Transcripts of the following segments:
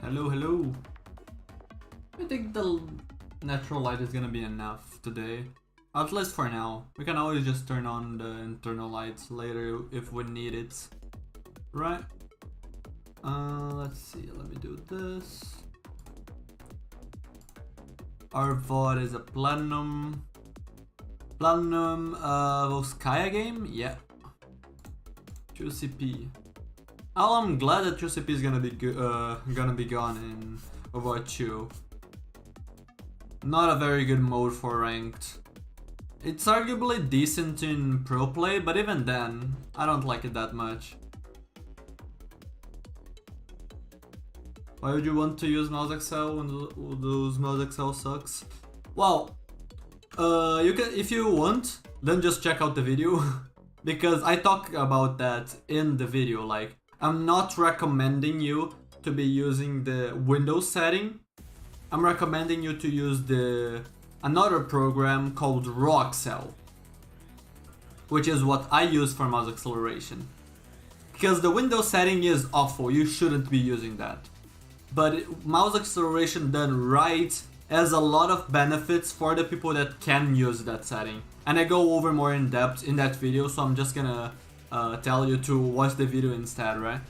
Hello, hello. I think the natural light is gonna be enough today. At least for now. We can always just turn on the internal lights later if we need it. Right? Let's see, let me do this. Our VOD is a Platinum Volskaya game? Yeah. 2CP. Oh, I'm glad that 2CP is gonna be gone in Overwatch 2. Not a very good mode for ranked. It's arguably decent in pro play, but even then, I don't like it that much. Why would you want to use mouse Excel when those mouse Excel sucks? Well, you can, if you want, then just check out the video. Because I talk about that in the video. Like, I'm not recommending you to be using the Windows setting. I'm recommending you to use another program called Raw Excel, which is what I use for mouse acceleration. Because the Windows setting is awful, you shouldn't be using that. But mouse acceleration done right has a lot of benefits for the people that can use that setting. And I go over more in depth in that video, so I'm just gonna tell you to watch the video instead, right?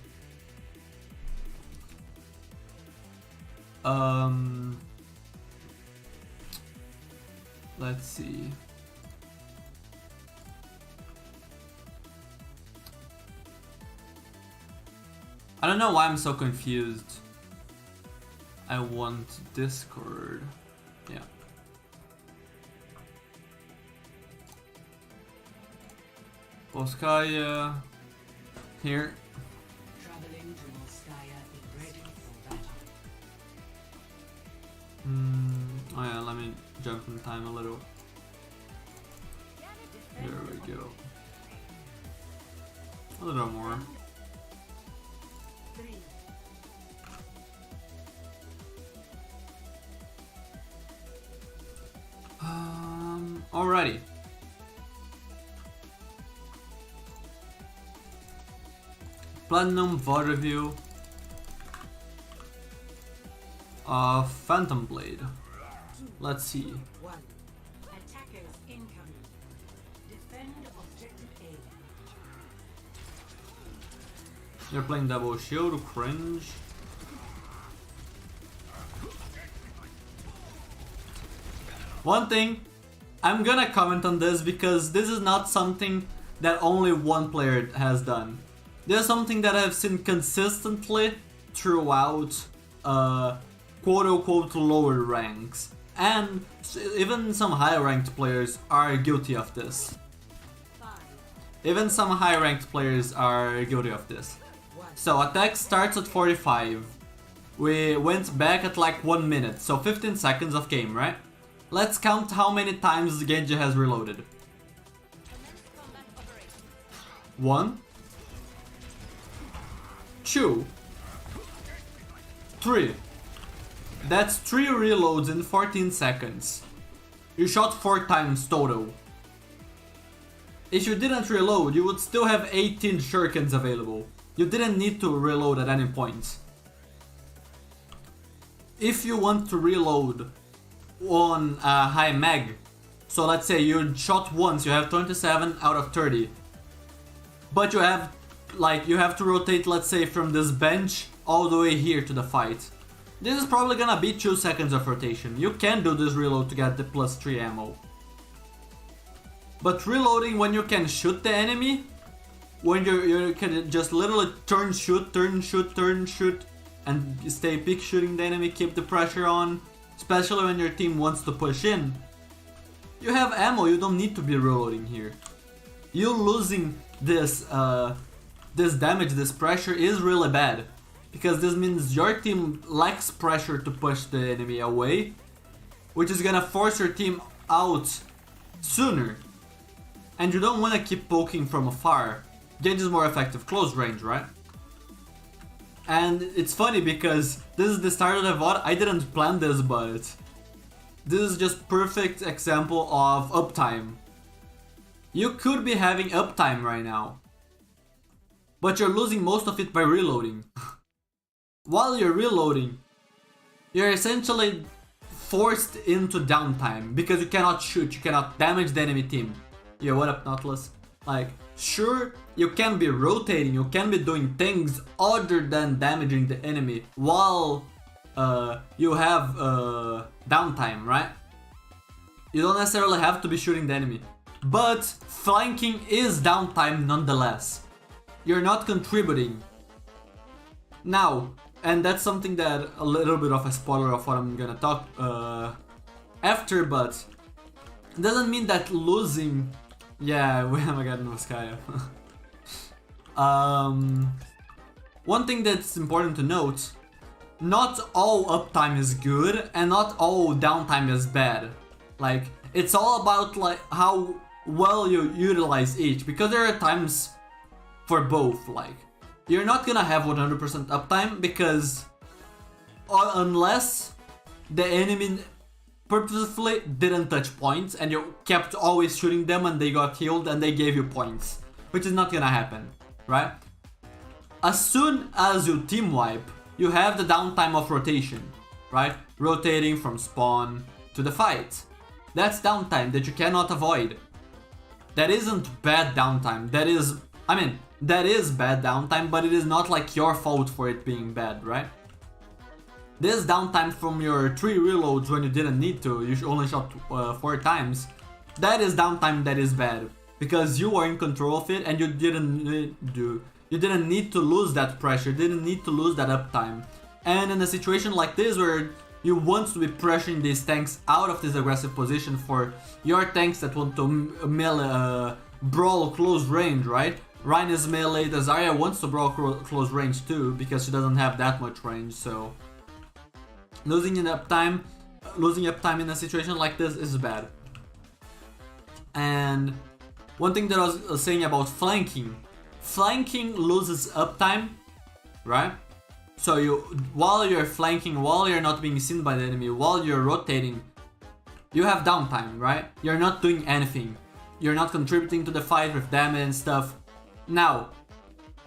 Let's see. I don't know why I'm so confused. I want Discord. Yeah. Volskaya here. Traveling to Volskaya is ready for battle. Oh yeah, let me jump in time a little. There we go. A little more. Alrighty. Platinum VOD review of Phantom Blade. Let's see. Attackers incoming. Defend objective A. They're playing double shield, cringe. One thing, I'm gonna comment on this because this is not something that only one player has done. This is something that I've seen consistently throughout quote-unquote lower ranks. And even some high-ranked players are guilty of this. Even some high-ranked players are guilty of this. So attack starts at 45. We went back at like 1 minute, so 15 seconds of game, right? Let's count how many times Genji has reloaded. 1, 2, 3. That's 3 reloads in 14 seconds. You shot 4 times total. If you didn't reload, you would still have 18 shurikens available. You didn't need to reload at any point. If you want to reload on a high mag, so let's say you shot once, you have 27 out of 30. But you have to rotate, let's say, from this bench all the way here to the fight. This is probably gonna be 2 seconds of rotation. You can do this reload to get the +3 ammo. But reloading when you can shoot the enemy, when you can just literally turn, shoot, and stay peek shooting the enemy, keep the pressure on, especially when your team wants to push in. You have ammo, you don't need to be reloading here. You losing this damage, this pressure is really bad. Because this means your team lacks pressure to push the enemy away, which is gonna force your team out sooner. And you don't want to keep poking from afar. Genji is more effective close range, right? And it's funny because this is the start of the VOD. I didn't plan this, but this is just perfect example of uptime. You could be having uptime right now, but you're losing most of it by reloading. While you're reloading, you're essentially forced into downtime because you cannot shoot, you cannot damage the enemy team. Yo, what up, Nautilus? Like, sure, you can be rotating, you can be doing things other than damaging the enemy while you have downtime, right? You don't necessarily have to be shooting the enemy. But flanking is downtime nonetheless. You're not contributing. Now, and that's something that a little bit of a spoiler of what I'm gonna talk after, but it doesn't mean that losing. Yeah, we have got Noskaya. One thing that's important to note: not all uptime is good, and not all downtime is bad. Like, it's all about like how well you utilize each, because there are times for both. Like, you're not gonna have 100% uptime because unless the enemy purposefully didn't touch points and you kept always shooting them and they got healed and they gave you points, which is not gonna happen, right? As soon as you team wipe, you have the downtime of rotation, right? Rotating from spawn to the fight. That's downtime that you cannot avoid. That isn't bad downtime. That is bad downtime, but it is not like your fault for it being bad, right? This downtime from your 3 reloads when you didn't need to, you only shot 4 times, that is downtime that is bad. Because you were in control of it and you didn't need to lose that pressure, didn't need to lose that uptime. And in a situation like this where you want to be pressuring these tanks out of this aggressive position for your tanks that want to melee, brawl close range, right? Ryan is melee, the Zarya wants to brawl close range too, because she doesn't have that much range, so losing uptime in a situation like this is bad. And one thing that I was saying about flanking loses uptime, right? So while you're flanking, while you're not being seen by the enemy, while you're rotating, you have downtime, right? You're not doing anything. You're not contributing to the fight with damage and stuff. Now,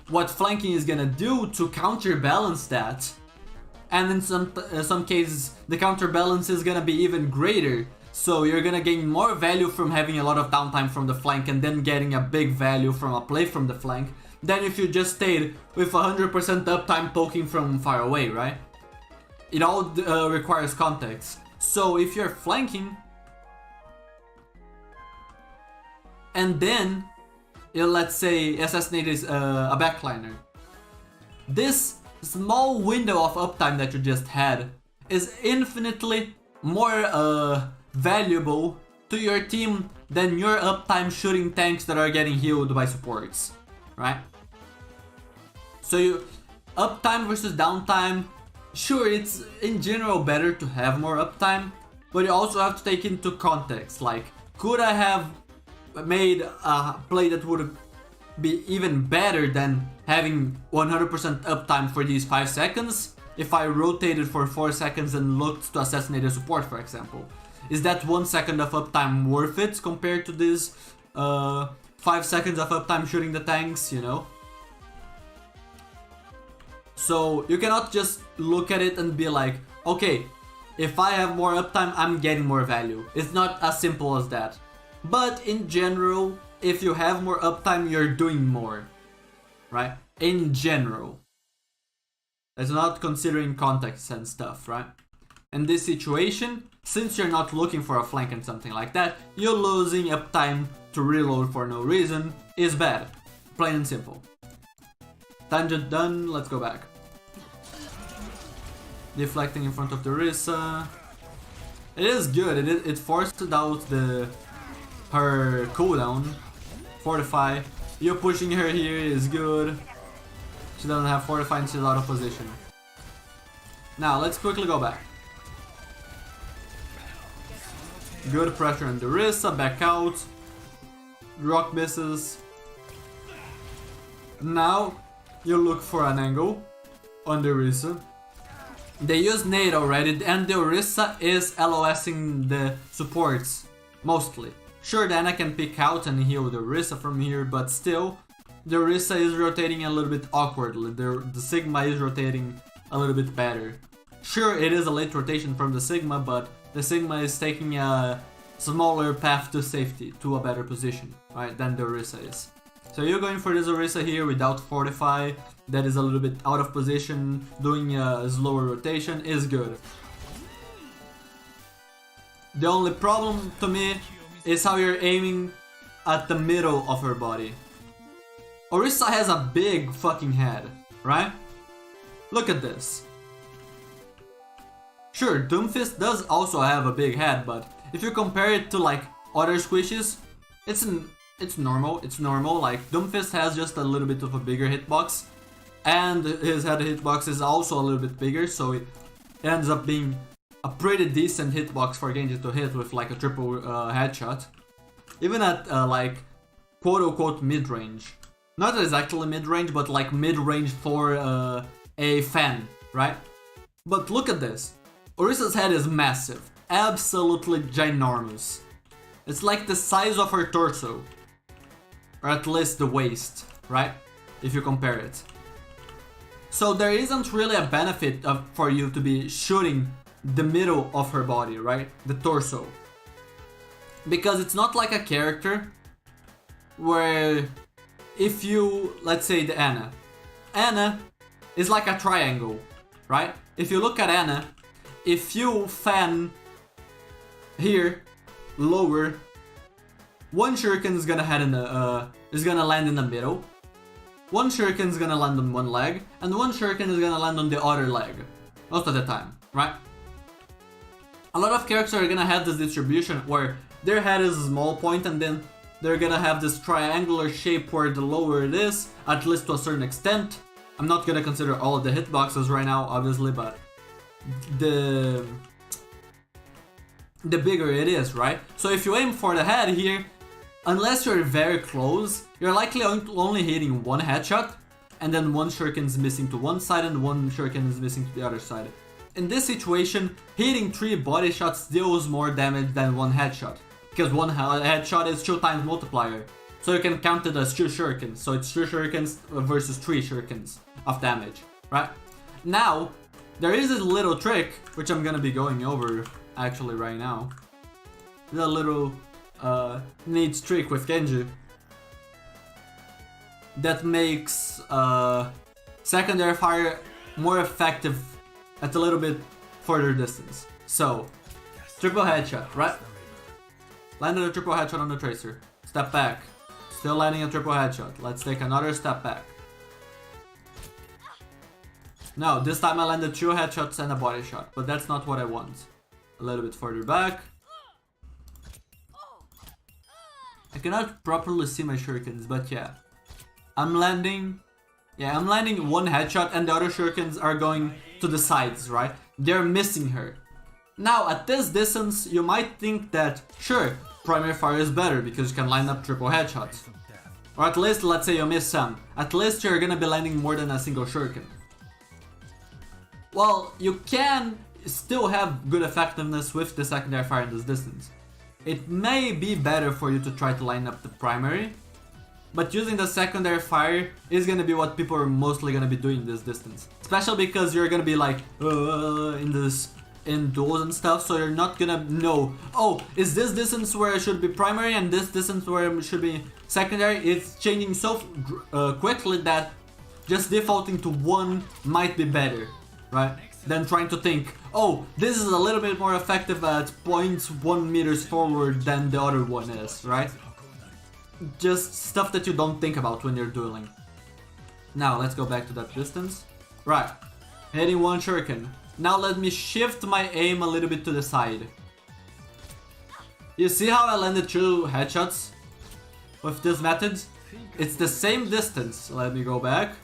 what flanking is gonna do to counterbalance that, and in some cases the counterbalance is gonna be even greater, so you're gonna gain more value from having a lot of downtime from the flank and then getting a big value from a play from the flank, than if you just stayed with 100% uptime poking from far away, right? It all requires context. So if you're flanking and then let's say assassinate a backliner, this small window of uptime that you just had is infinitely more valuable to your team than your uptime shooting tanks that are getting healed by supports, right? So uptime versus downtime, sure, it's in general better to have more uptime, but you also have to take into context, like, could I have made a play that would be even better than having 100% uptime for these 5 seconds if I rotated for 4 seconds and looked to assassinate a support, for example? Is that 1 second of uptime worth it compared to this 5 seconds of uptime shooting the tanks, you know? So you cannot just look at it and be like, okay, if I have more uptime, I'm getting more value. It's not as simple as that. But in general, if you have more uptime, you're doing more, right? In general. That's not considering context and stuff, right? In this situation, since you're not looking for a flank and something like that, you losing uptime to reload for no reason is bad. Plain and simple. Tangent done, let's go back. Deflecting in front of the Risa. It is good, it forced out her cooldown. Fortify. You pushing her here is good. She doesn't have Fortify and she's out of position. Now let's quickly go back. Good pressure on the Risa, back out. Rock misses. Now you look for an angle on the Risa. They use nade already and the Orisa is LOSing the supports, mostly. Sure, then I can pick out and heal the Orisa from here, but still, the Orisa is rotating a little bit awkwardly. The Sigma is rotating a little bit better. Sure, it is a late rotation from the Sigma, but the Sigma is taking a smaller path to safety, to a better position, right, than the Orisa is. So you're going for this Orisa here without Fortify, that is a little bit out of position, doing a slower rotation is good. The only problem to me is how you're aiming at the middle of her body. Orisa has a big fucking head, right? Look at this. Sure, Doomfist does also have a big head, but if you compare it to like other squishes, it's normal. Like Doomfist has just a little bit of a bigger hitbox, and his head hitbox is also a little bit bigger, so it ends up being a pretty decent hitbox for Genji to hit with like a triple headshot. Even at like quote-unquote mid-range. Not exactly mid-range, but like mid-range for a fan, right? But look at this. Orisa's head is massive. Absolutely ginormous. It's like the size of her torso. Or at least the waist, right? If you compare it. So there isn't really a benefit for you to be shooting the middle of her body, right? The torso. Because it's not like a character where if you, let's say the Ana. Ana is like a triangle, right? If you look at Ana, if you fan here, lower, one shuriken is gonna land in the middle, one shuriken is gonna land on one leg, and one shuriken is gonna land on the other leg. Most of the time, right? A lot of characters are gonna have this distribution where their head is a small point and then they're gonna have this triangular shape where the lower it is, at least to a certain extent. I'm not gonna consider all of the hitboxes right now, obviously, but the bigger it is, right? So if you aim for the head here, unless you're very close, you're likely only hitting one headshot, and then one shuriken is missing to one side and one shuriken is missing to the other side. In this situation, hitting 3 body shots deals more damage than one headshot, because one headshot is 2 times multiplier, so you can count it as 2 shurikens, so it's 2 shurikens versus 3 shurikens of damage, right? Now, there is a little trick, which I'm gonna be going over actually right now. The little neat trick with Genji that makes secondary fire more effective at a little bit further distance. So, triple headshot, right? Landed a triple headshot on the Tracer. Step back. Still landing a triple headshot. Let's take another step back. No, this time I landed 2 headshots and a body shot, but that's not what I want. A little bit further back. I cannot properly see my shurikens, but yeah. I'm landing 1 headshot and the other shurikens are going to the sides, right? They're missing her. Now, at this distance, you might think that, sure, primary fire is better because you can line up triple headshots. Or at least, let's say you miss some. At least you're gonna be landing more than a single shuriken. Well, you can still have good effectiveness with the secondary fire in this distance. It may be better for you to try to line up the primary, but using the secondary fire is gonna be what people are mostly gonna be doing this distance. Especially because you're gonna be like, in duels and stuff, so you're not gonna know, oh, is this distance where it should be primary and this distance where it should be secondary? It's changing so quickly that just defaulting to one might be better, right? Than trying to think, oh, this is a little bit more effective at 0.1 meters forward than the other one is, right? Just stuff that you don't think about when you're dueling. Now, let's go back to that distance. Right, hitting 1 shuriken. Now let me shift my aim a little bit to the side. You see how I landed 2 headshots with this method? It's the same distance. Let me go back.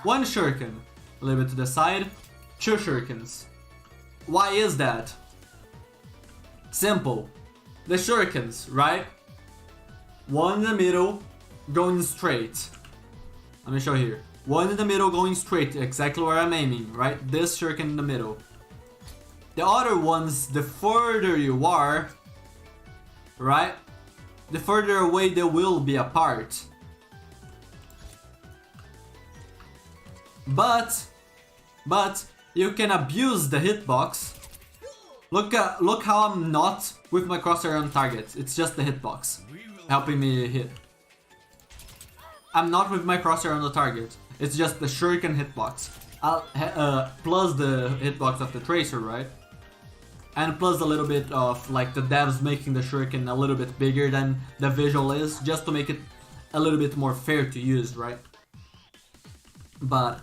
1 shuriken, a little bit to the side, 2 shurikens. Why is that? Simple. The shurikens, right? 1 in the middle, going straight. Let me show here. 1 in the middle going straight, exactly where I'm aiming, right? This shuriken in the middle. The other ones, the further you are, right? The further away they will be apart. But you can abuse the hitbox. Look how I'm not with my crosshair on target. It's just the hitbox helping me hit. I'm not with my crosshair on the target. It's just the shuriken hitbox. Plus the hitbox of the tracer, right? And plus a little bit of like the devs making the shuriken a little bit bigger than the visual is, just to make it a little bit more fair to use, right? But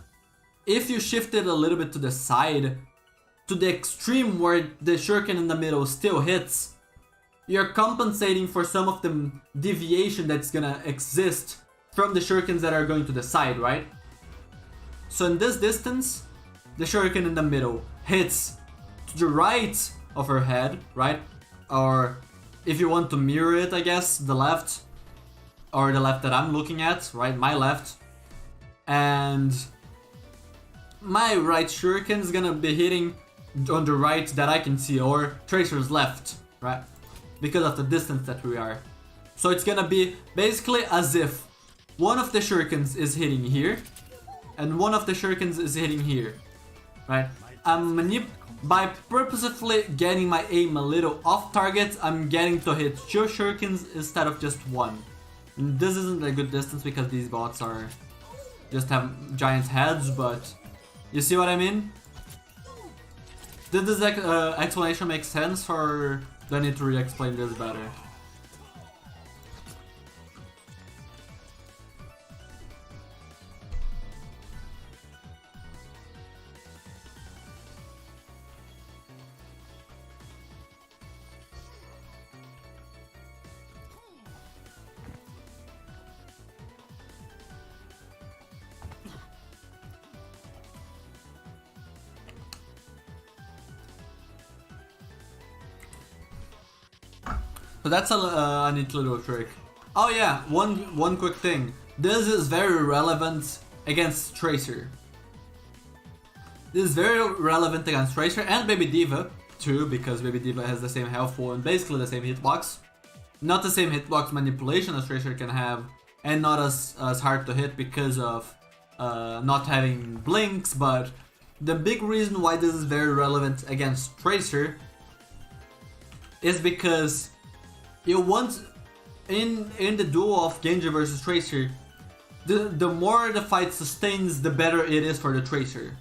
if you shift it a little bit to the side, to the extreme where the shuriken in the middle still hits, you're compensating for some of the deviation that's gonna exist from the shurikens that are going to the side, right? So in this distance, the shuriken in the middle hits to the right of her head, right? Or if you want to mirror it, I guess, the left. Or the left that I'm looking at, right? My left. And my right shuriken is gonna be hitting on the right that I can see, or Tracer's left, right? Because of the distance that we are. So it's gonna be basically as if one of the shurikens is hitting here, and one of the shurikens is hitting here, right? By purposefully getting my aim a little off target, I'm getting to hit 2 shurikens instead of just 1. And this isn't a good distance because these bots are just have giant heads, but you see what I mean? Did this explanation make sense, or do I need to re-explain this better? So that's a neat little trick. Oh yeah, one quick thing. This is very relevant against Tracer. This is very relevant against Tracer and Baby D.Va too, because Baby D.Va has the same health pool and basically the same hitbox. Not the same hitbox manipulation as Tracer can have, and not as hard to hit because of not having blinks, but the big reason why this is very relevant against Tracer is because you want, in the duel of Genji versus Tracer, the more the fight sustains, the better it is for the Tracer.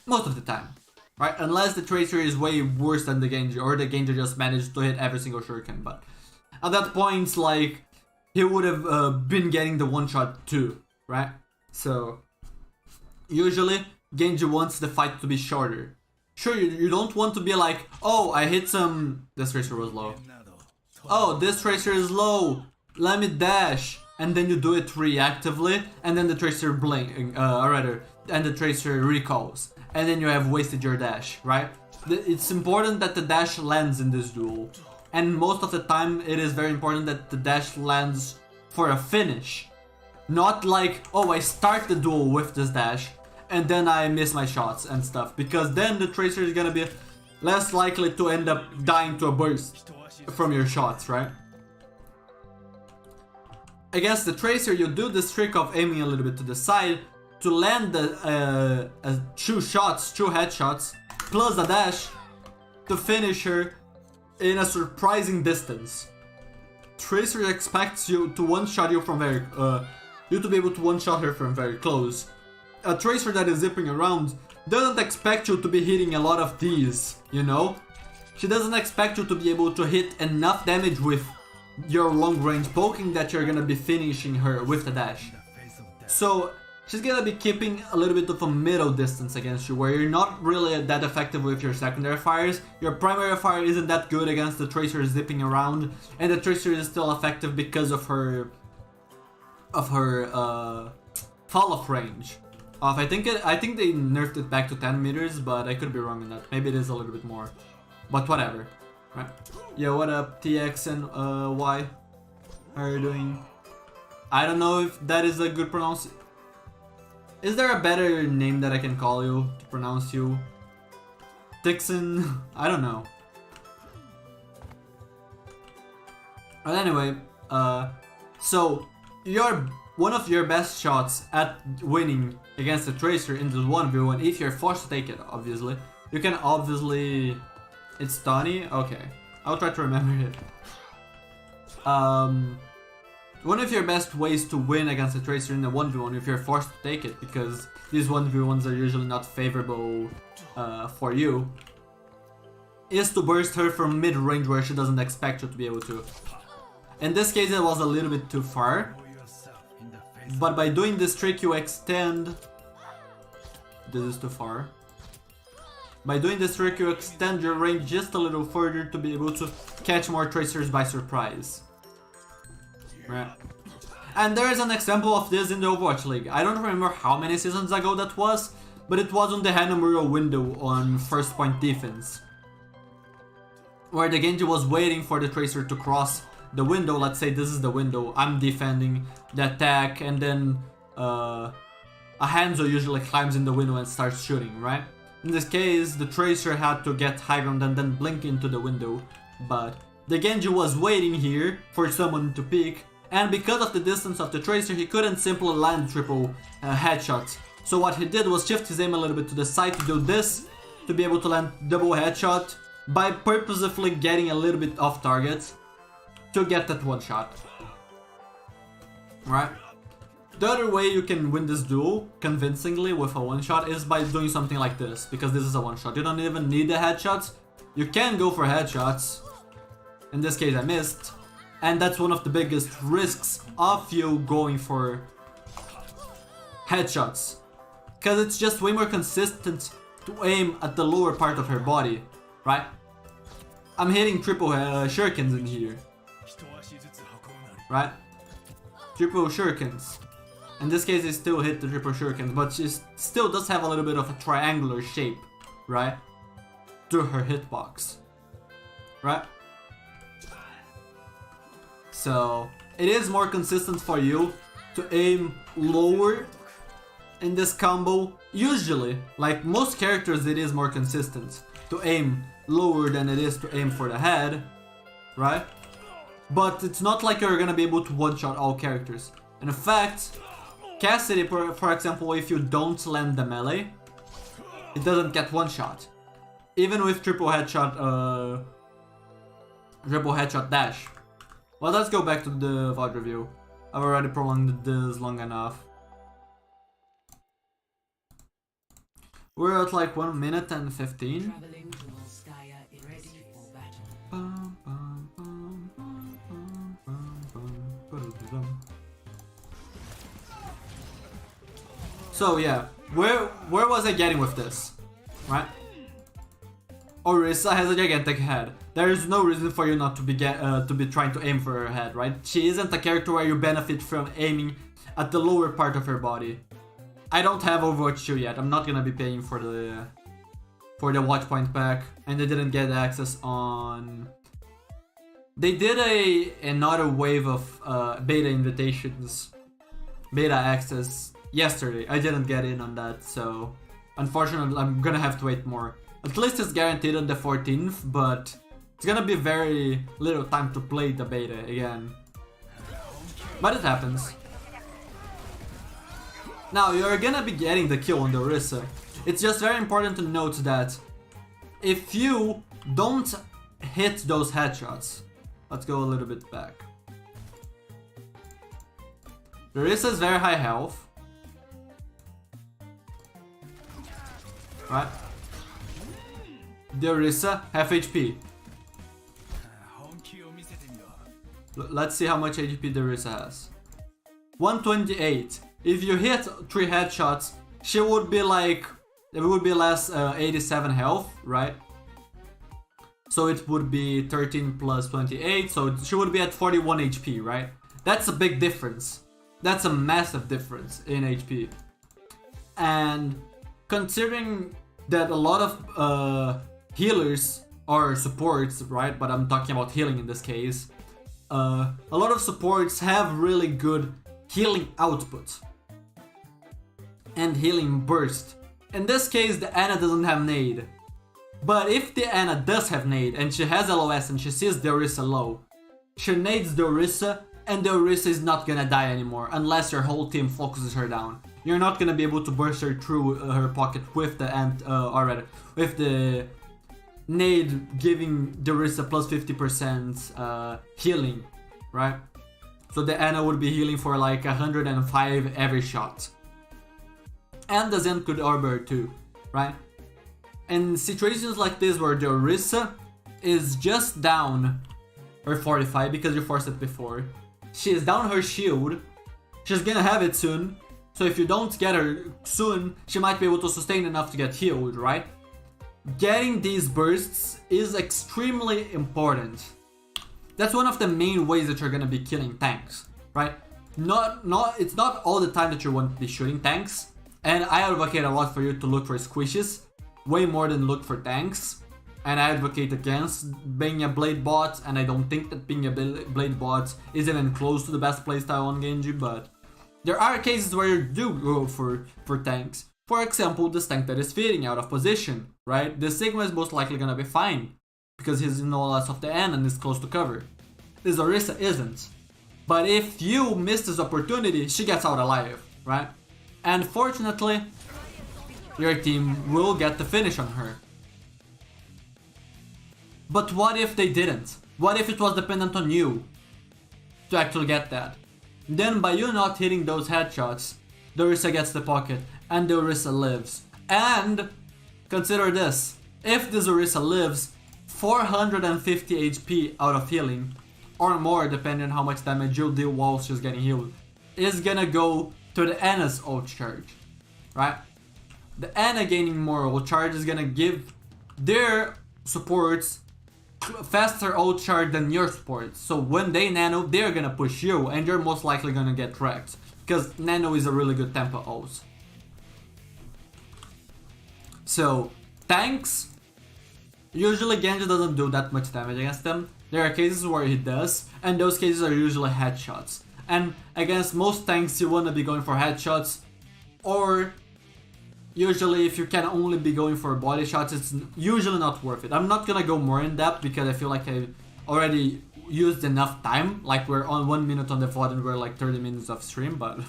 Most of the time, right? Unless the Tracer is way worse than the Genji, or the Genji just managed to hit every single shuriken, but at that point, like, he would have been getting the one shot too, right? So, usually, Genji wants the fight to be shorter. Sure, you don't want to be like, oh, I hit some... This Tracer was low. Oh, this Tracer is low, let me dash, and then you do it reactively, and then the Tracer and the Tracer recalls, and then you have wasted your dash, right? It's important that the dash lands in this duel, and most of the time it is very important that the dash lands for a finish, not like, oh, I start the duel with this dash, and then I miss my shots and stuff, because then the Tracer is gonna be less likely to end up dying to a burst from your shots, right? Against the Tracer, you do this trick of aiming a little bit to the side to land the 2 headshots, plus a dash to finish her in a surprising distance. Tracer expects you to one-shot you from very, you to be able to one-shot her from very close. A Tracer that is zipping around doesn't expect you to be hitting a lot of these, you know? She doesn't expect you to be able to hit enough damage with your long-range poking that you're gonna be finishing her with the dash. So, she's gonna be keeping a little bit of a middle distance against you, where you're not really that effective with your secondary fires. Your primary fire isn't that good against the Tracer zipping around, and the Tracer is still effective because of her fall-off range. I think they nerfed it back to 10 meters, but I could be wrong on that. Maybe it is a little bit more. But whatever, right? Yo, what up, TX and Y? How are you doing? I don't know if that is a good pronounce. Is there a better name that I can call you to pronounce you? Dixon? I don't know. But anyway, so your one of your best shots at winning against a Tracer in this 1v1, if you're forced to take it, obviously. You can obviously... It's Tawny? Okay. I'll try to remember it. One of your best ways to win against a Tracer in a 1v1 if you're forced to take it, because these 1v1s are usually not favorable for you, is to burst her from mid-range where she doesn't expect you to be able to. In this case it was a little bit too far, but by doing this trick you extend... This is too far. By doing this trick you extend your range just a little further to be able to catch more Tracers by surprise. Right. And there is an example of this in the Overwatch League. I don't remember how many seasons ago that was, but it was on the Hanamura window on first point defense, where the Genji was waiting for the Tracer to cross the window. Let's say this is the window, I'm defending the attack, and then a Hanzo usually climbs in the window and starts shooting, right? In this case, the Tracer had to get high ground and then blink into the window, but the Genji was waiting here for someone to peek, and because of the distance of the Tracer, he couldn't simply land triple headshots. So what he did was shift his aim a little bit to the side to do this, to be able to land double headshot, by purposefully getting a little bit off target to get that one shot. Right? The other way you can win this duel convincingly with a one shot is by doing something like this, because this is a one shot. You don't even need the headshots. You can go for headshots. In this case I missed, and that's one of the biggest risks of you going for headshots, because it's just way more consistent to aim at the lower part of her body, right? I'm hitting triple shurikens in here, right? Triple shurikens. In this case I still hit the triple shurikens, but she still does have a little bit of a triangular shape, right? Through her hitbox, right? So it is more consistent for you to aim lower in this combo. Usually, like most characters, it is more consistent to aim lower than it is to aim for the head, right? But it's not like you're gonna be able to one-shot all characters. And in fact, Cassidy, for example, if you don't land the melee, it doesn't get one-shot. Even with triple headshot dash. Well, let's go back to the VOD review. I've already prolonged this long enough. We're at like 1 minute and 15. So yeah, where was I getting with this, right? Orisa has a gigantic head. There is no reason for you not to be trying to aim for her head, right? She isn't a character where you benefit from aiming at the lower part of her body. I don't have Overwatch 2 yet. I'm not gonna be paying for the watch point pack, and I didn't get access on. They did another wave of beta invitations, beta access yesterday. I didn't get in on that, so unfortunately I'm gonna have to wait more. At least it's guaranteed on the 14th, but it's gonna be very little time to play the beta again. But it happens. Now, you're gonna be getting the kill on the Orisa. It's just very important to note that if you don't hit those headshots... Let's go a little bit back. The Orisa is very high health. Right? The Orisa, half HP. Let's see how much HP the Orisa has. 128. If you hit 3 headshots, she would be like... It would be less 87 health, right? So it would be 13 plus 28, so she would be at 41 HP, right? That's a big difference. That's a massive difference in HP. And considering that a lot of healers or supports, right? But I'm talking about healing in this case. A lot of supports have really good healing output and healing burst. In this case, the Ana doesn't have nade. But if the Ana does have nade and she has LOS and she sees the Orisa low, she nades the Orisa and the Orisa is not gonna die anymore unless your whole team focuses her down. You're not gonna be able to burst her through her pocket with the with the nade giving the Orisa plus 50% healing, right? So the Ana would be healing for like 105 every shot. And the Zen could arbor too, right? In situations like this where the Orisa is just down her 45 because you forced it before, she is down her shield, she's gonna have it soon, so if you don't get her soon, she might be able to sustain enough to get healed, right? Getting these bursts is extremely important. That's one of the main ways that you're gonna be killing tanks, right? It's not all the time that you want to be shooting tanks, and I advocate a lot for you to look for squishes, way more than look for tanks. And I advocate against being a blade bot, and I don't think that being a blade bot is even close to the best playstyle on Genji, but there are cases where you do go for tanks. For example, this tank that is feeding out of position, right? The Sigma is most likely gonna be fine, because he's in no less of the end and is close to cover. This Orisa isn't. But if you miss this opportunity, she gets out alive, right? And fortunately, your team will get the finish on her. But what if they didn't? What if it was dependent on you to actually get that? Then by you not hitting those headshots, the Orisa gets the pocket and the Orisa lives. And consider this, if this Orisa lives, 450 HP out of healing, or more depending on how much damage you'll deal while she's getting healed, is gonna go to the Ana's ult charge, right? The Ana gaining more ult charge is gonna give their supports faster ult charge than your supports. So when they nano, they're gonna push you and you're most likely gonna get wrecked, because nano is a really good tempo ult. So tanks, usually Genji doesn't do that much damage against them. There are cases where he does, and those cases are usually headshots. And against most tanks you wanna be going for headshots, or usually if you can only be going for body shots, it's usually not worth it. I'm not gonna go more in depth because I feel like I already used enough time. Like we're on 1 minute on the VOD and we're like 30 minutes of stream, but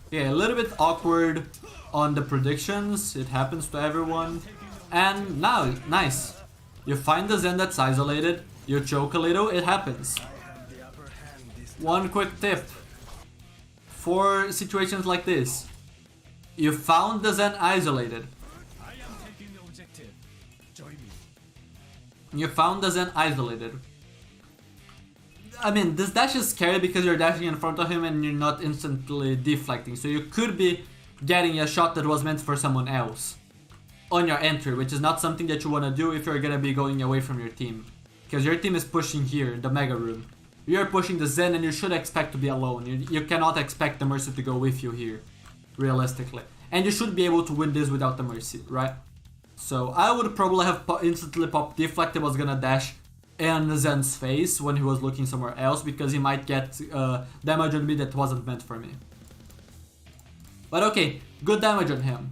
yeah, a little bit awkward on the predictions. It happens to everyone. And now, nice. You find the Zen that's isolated, you choke a little, it happens. One quick tip for situations like this. You found the Zen isolated. You found the Zen isolated. I mean, this dash is scary because you're dashing in front of him and you're not instantly deflecting. So you could be getting a shot that was meant for someone else on your entry, which is not something that you want to do if you're gonna be going away from your team. Because your team is pushing here, the Mega Room. You're pushing the Zen and you should expect to be alone. You cannot expect the Mercy to go with you here, realistically. And you should be able to win this without the Mercy, right? So I would probably have instantly popped Deflect. It was gonna dash in Zen's face when he was looking somewhere else, because he might get damage on me that wasn't meant for me. But okay, good damage on him.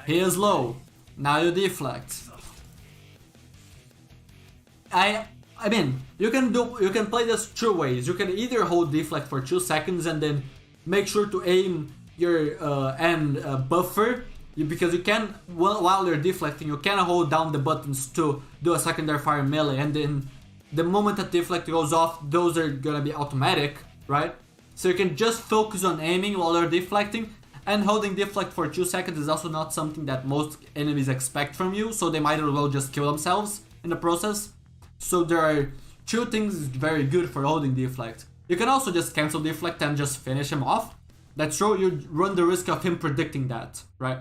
He is low. Now you deflect. I mean, you can play this two ways. You can either hold deflect for 2 seconds and then make sure to aim your buffer, because you can, while you're deflecting, you can hold down the buttons to do a secondary fire melee, and then the moment that deflect goes off, those are gonna be automatic, right? So you can just focus on aiming while you're deflecting, and holding deflect for 2 seconds is also not something that most enemies expect from you, so they might as well just kill themselves in the process. So there are 2 things very good for holding deflect. You can also just cancel deflect and just finish him off. That's true, you run the risk of him predicting that, right?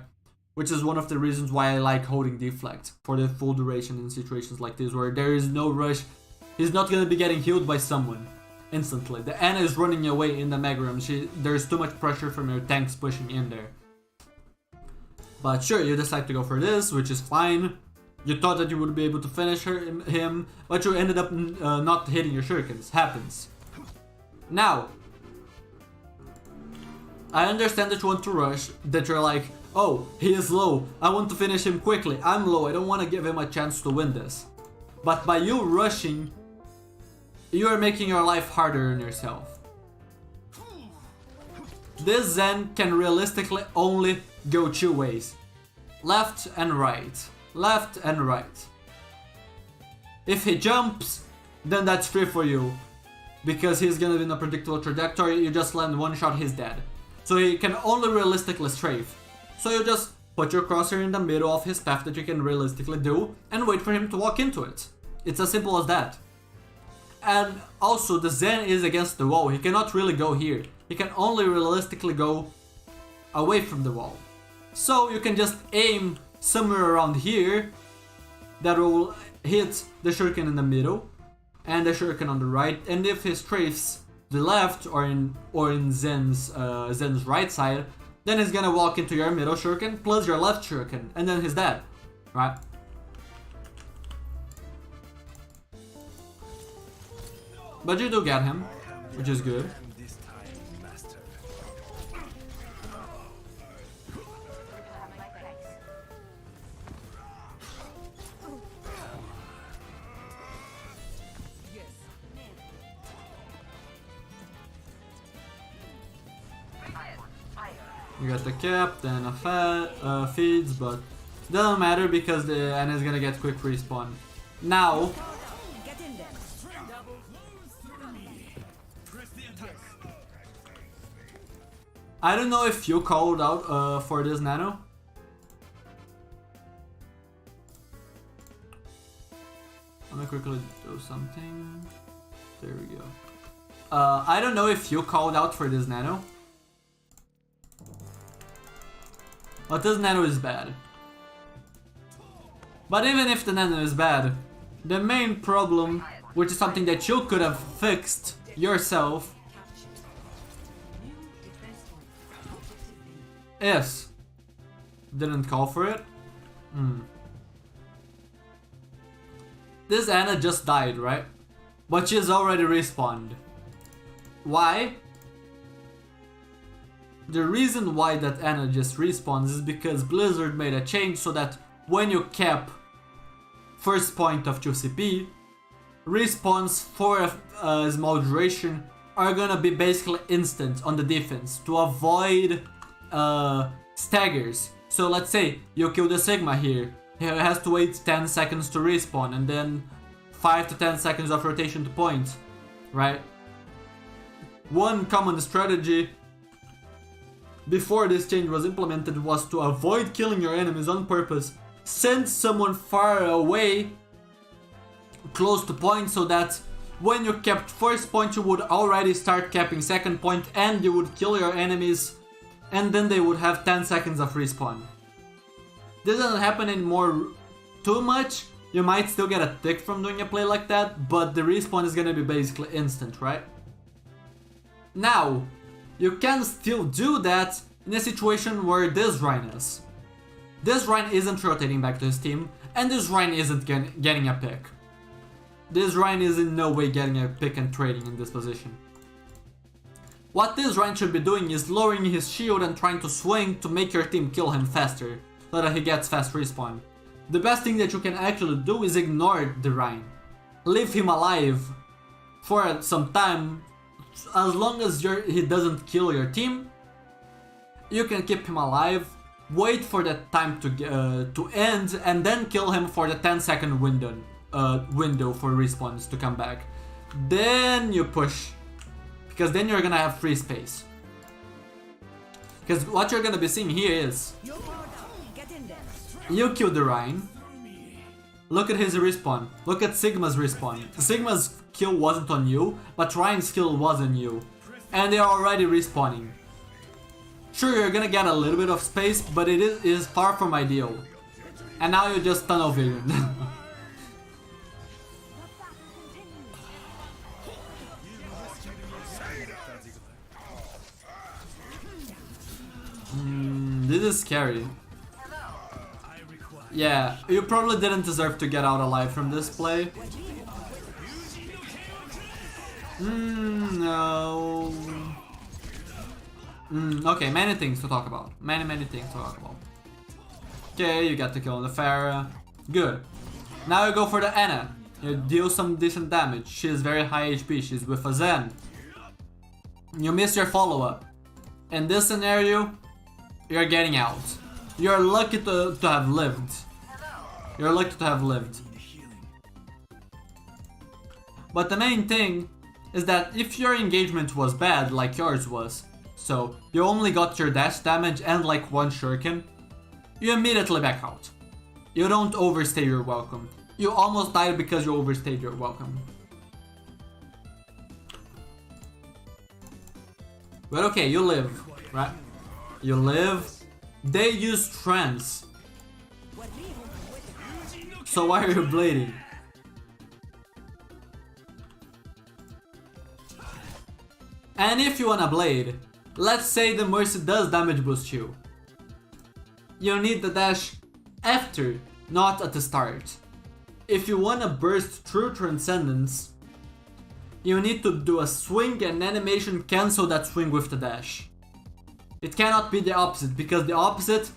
Which is one of the reasons why I like holding deflect for the full duration in situations like this, where there is no rush. He's not gonna be getting healed by someone instantly. The Ana is running away in the Mega Room. There's too much pressure from your tanks pushing in there. But sure, you decide to go for this, which is fine. You thought that you would be able to finish him, but you ended up not hitting your shurikens. Happens. Now, I understand that you want to rush, that you're like, Oh, he is low. I want to finish him quickly. I'm low. I don't want to give him a chance to win this. But by you rushing, you are making your life harder on yourself. This Zen can realistically only go two ways. Left and right. Left and right. If he jumps, then that's free for you. Because he's gonna be in a predictable trajectory, you just land one shot, he's dead. So he can only realistically strafe. So you just put your crosshair in the middle of his path that you can realistically do and wait for him to walk into it. It's as simple as that. And also the Zen is against the wall, he cannot really go here. He can only realistically go away from the wall. So you can just aim somewhere around here that will hit the shuriken in the middle and the shuriken on the right, and if he strafes the left or in Zen's right side, then he's gonna walk into your middle shuriken plus your left shuriken, and then he's dead, right? But you do get him, which is good. You got the cap, then a feeds, but it doesn't matter because the Ana is gonna get quick respawn. Now, I don't know if you called out for this nano. I'm gonna quickly do something. There we go. I don't know if you called out for this nano. But this nano is bad. But even if the nano is bad, the main problem, which is something that you could have fixed yourself, is... Didn't call for it? This Ana just died, right? But she's already respawned. Why? The reason why that Ana just respawns is because Blizzard made a change so that when you cap first point of 2 CP, respawns for a small duration are gonna be basically instant on the defense to avoid staggers. So let's say you kill the Sigma here, he has to wait 10 seconds to respawn and then 5 to 10 seconds of rotation to point, right? One common strategy before this change was implemented was to avoid killing your enemies on purpose, send someone far away close to point so that when you capped first point you would already start capping second point and you would kill your enemies and then they would have 10 seconds of respawn. This doesn't happen anymore too much, you might still get a tick from doing a play like that, but the respawn is gonna be basically instant, right? Now, you can still do that in a situation where this Rhine is. This Rhine isn't rotating back to his team, and this Rhine isn't getting a pick. This Rhine is in no way getting a pick and trading in this position. What this Rhine should be doing is lowering his shield and trying to swing to make your team kill him faster, so that he gets fast respawn. The best thing that you can actually do is ignore the Rhine. Leave him alive for some time. As long as he doesn't kill your team, you can keep him alive, wait for that time to end, and then kill him for the 10-second window for respawns to come back. Then you push, because then you're gonna have free space. Because what you're gonna be seeing here is you kill the Rhine. Look at his respawn. Look at Sigma's respawn. Sigma's kill wasn't on you, but Ryan's kill was on you. And they are already respawning. Sure, you're gonna get a little bit of space, but it is far from ideal. And now you just tunnel vision. This is scary. Yeah, you probably didn't deserve to get out alive from this play. No. Okay, many things to talk about. Many things to talk about. Okay, you got the kill on the Pharah. Good. Now you go for the Ana. You deal some decent damage. She is very high HP. She's with a Zen. You miss your follow-up. In this scenario, you're getting out. You're lucky to have lived. You're lucky to have lived. But the main thing is that if your engagement was bad, like yours was, so you only got your dash damage and like one shuriken, you immediately back out. You don't overstay your welcome. You almost died because you overstayed your welcome. But okay, you live, right? You live. They use trance. So why are you bleeding? And if you wanna blade, let's say the Mercy does damage boost you. You need the dash after, not at the start. If you wanna burst through Transcendence, you need to do a swing and animation cancel that swing with the dash. It cannot be the opposite, because the opposite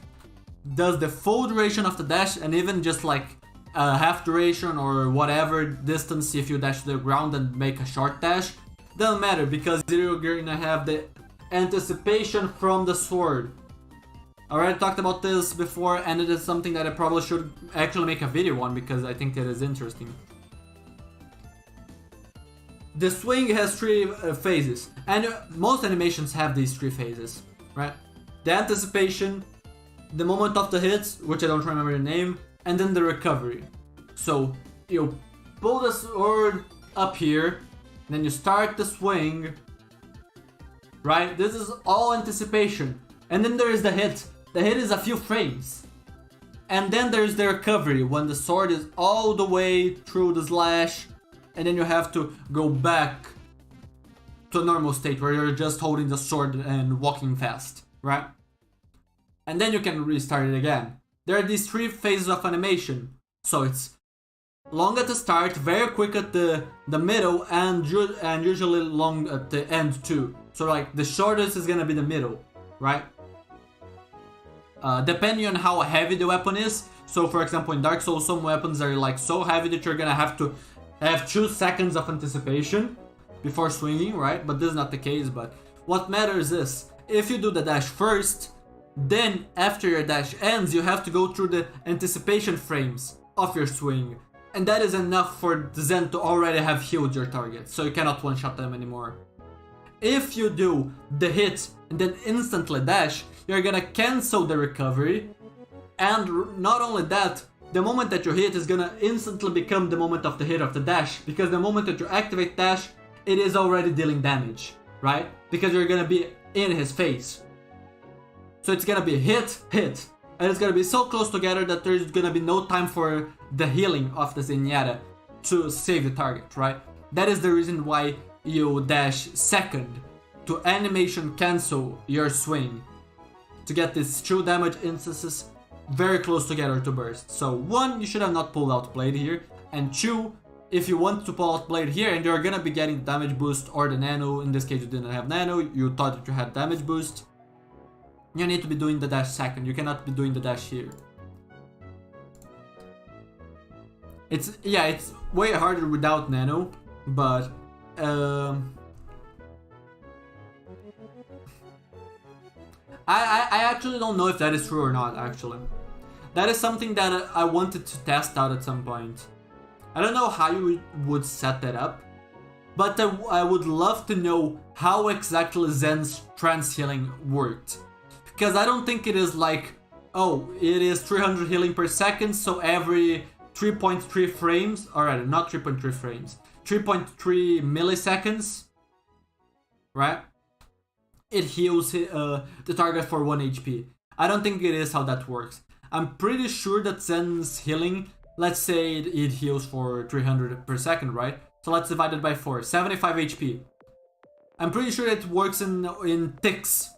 does the full duration of the dash and even just like half duration or whatever distance if you dash to the ground and make a short dash. Doesn't matter because you're gonna have the anticipation from the sword. I already talked about this before and it is something that I probably should actually make a video on because I think it is interesting. The swing has three phases and most animations have these three phases, right? The anticipation, the moment of the hits, which I don't remember the name, and then the recovery. So you pull the sword up here, then you start the swing, right? This is all anticipation. And then there is the hit. The hit is a few frames. And then there's the recovery, when the sword is all the way through the slash, and then you have to go back to a normal state where you're just holding the sword and walking fast, right? And then you can restart it again. There are these three phases of animation. So it's long at the start, very quick at the middle, and usually long at the end too. So like the shortest is gonna be the middle, right? Depending on how heavy the weapon is. So for example in Dark Souls some weapons are like so heavy that you're gonna have to have 2 seconds of anticipation before swinging, right? But this is not the case. But what matters is if you do the dash first, then after your dash ends you have to go through the anticipation frames of your swing. And that is enough for the Zen to already have healed your target, so you cannot one-shot them anymore. If you do the hit and then instantly dash, you're gonna cancel the recovery, and not only that, the moment that you hit is gonna instantly become the moment of the hit of the dash, because the moment that you activate dash, it is already dealing damage, right? Because you're gonna be in his face. So it's gonna be hit, hit, and it's gonna be so close together that there's gonna be no time for the healing of the Zenyatta to save the target, right? That is the reason why you dash second to animation cancel your swing to get these 2 damage instances very close together to burst. So 1, you should have not pulled out Blade here, and 2, if you want to pull out Blade here and you're gonna be getting damage boost or the nano, in this case you didn't have nano, you thought that you had damage boost, you need to be doing the dash second, you cannot be doing the dash here. It's way harder without nano, but I actually don't know if that is true or not, actually. That is something that I wanted to test out at some point. I don't know how you would set that up, but I would love to know how exactly Zen's trance healing worked. Because I don't think it is like, oh, it is 300 healing per second, so every 3.3 frames, or rather, not 3.3 frames, 3.3 milliseconds, right? It heals the target for 1 HP. I don't think it is how that works. I'm pretty sure that Zen's healing, let's say it heals for 300 per second, right? So let's divide it by 4, 75 HP. I'm pretty sure it works in ticks.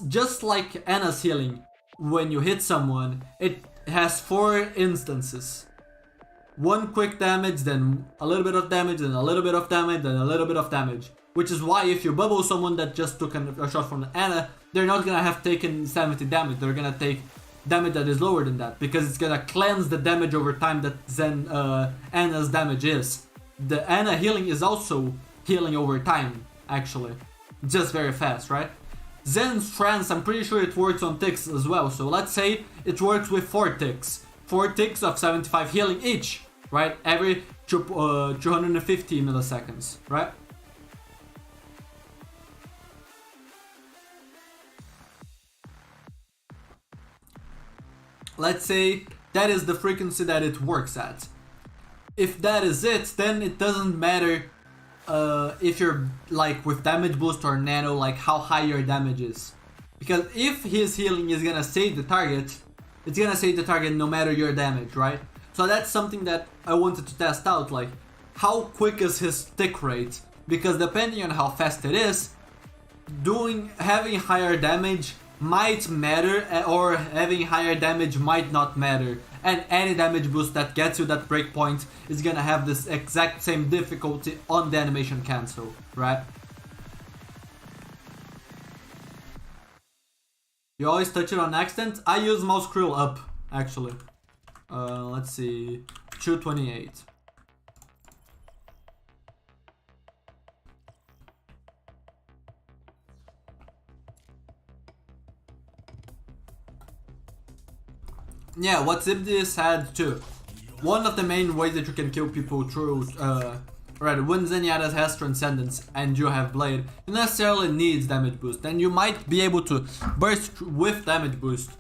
Just like Ana's healing, when you hit someone, it has 4 instances. 1 quick damage, then a little bit of damage, then a little bit of damage, then a little bit of damage. Which is why if you bubble someone that just took a shot from the Ana, they're not gonna have taken 70 damage, they're gonna take damage that is lower than that, because it's gonna cleanse the damage over time that Ana's damage is. The Ana healing is also healing over time, actually. Just very fast, right? Zen's trance, I'm pretty sure it works on ticks as well, so let's say it works with 4 ticks. 4 ticks of 75 healing each, right? Every 250 milliseconds, right? Let's say that is the frequency that it works at. If that is it, then it doesn't matter if you're like with damage boost or nano, like how high your damage is. Because if his healing is gonna save the target, it's gonna save the target no matter your damage, right? So that's something that I wanted to test out, like how quick is his tick rate? Because depending on how fast it is, having higher damage might matter, or having higher damage might not matter. And any damage boost that gets you that breakpoint is gonna have this exact same difficulty on the animation cancel, right? You always touch it on accident? I use mouse scroll up, actually. Let's see, 228. Yeah, what Zibdi said too. One of the main ways that you can kill people through, when Zenyatta has Transcendence and you have Blade, you necessarily needs damage boost. And you might be able to burst with damage boost.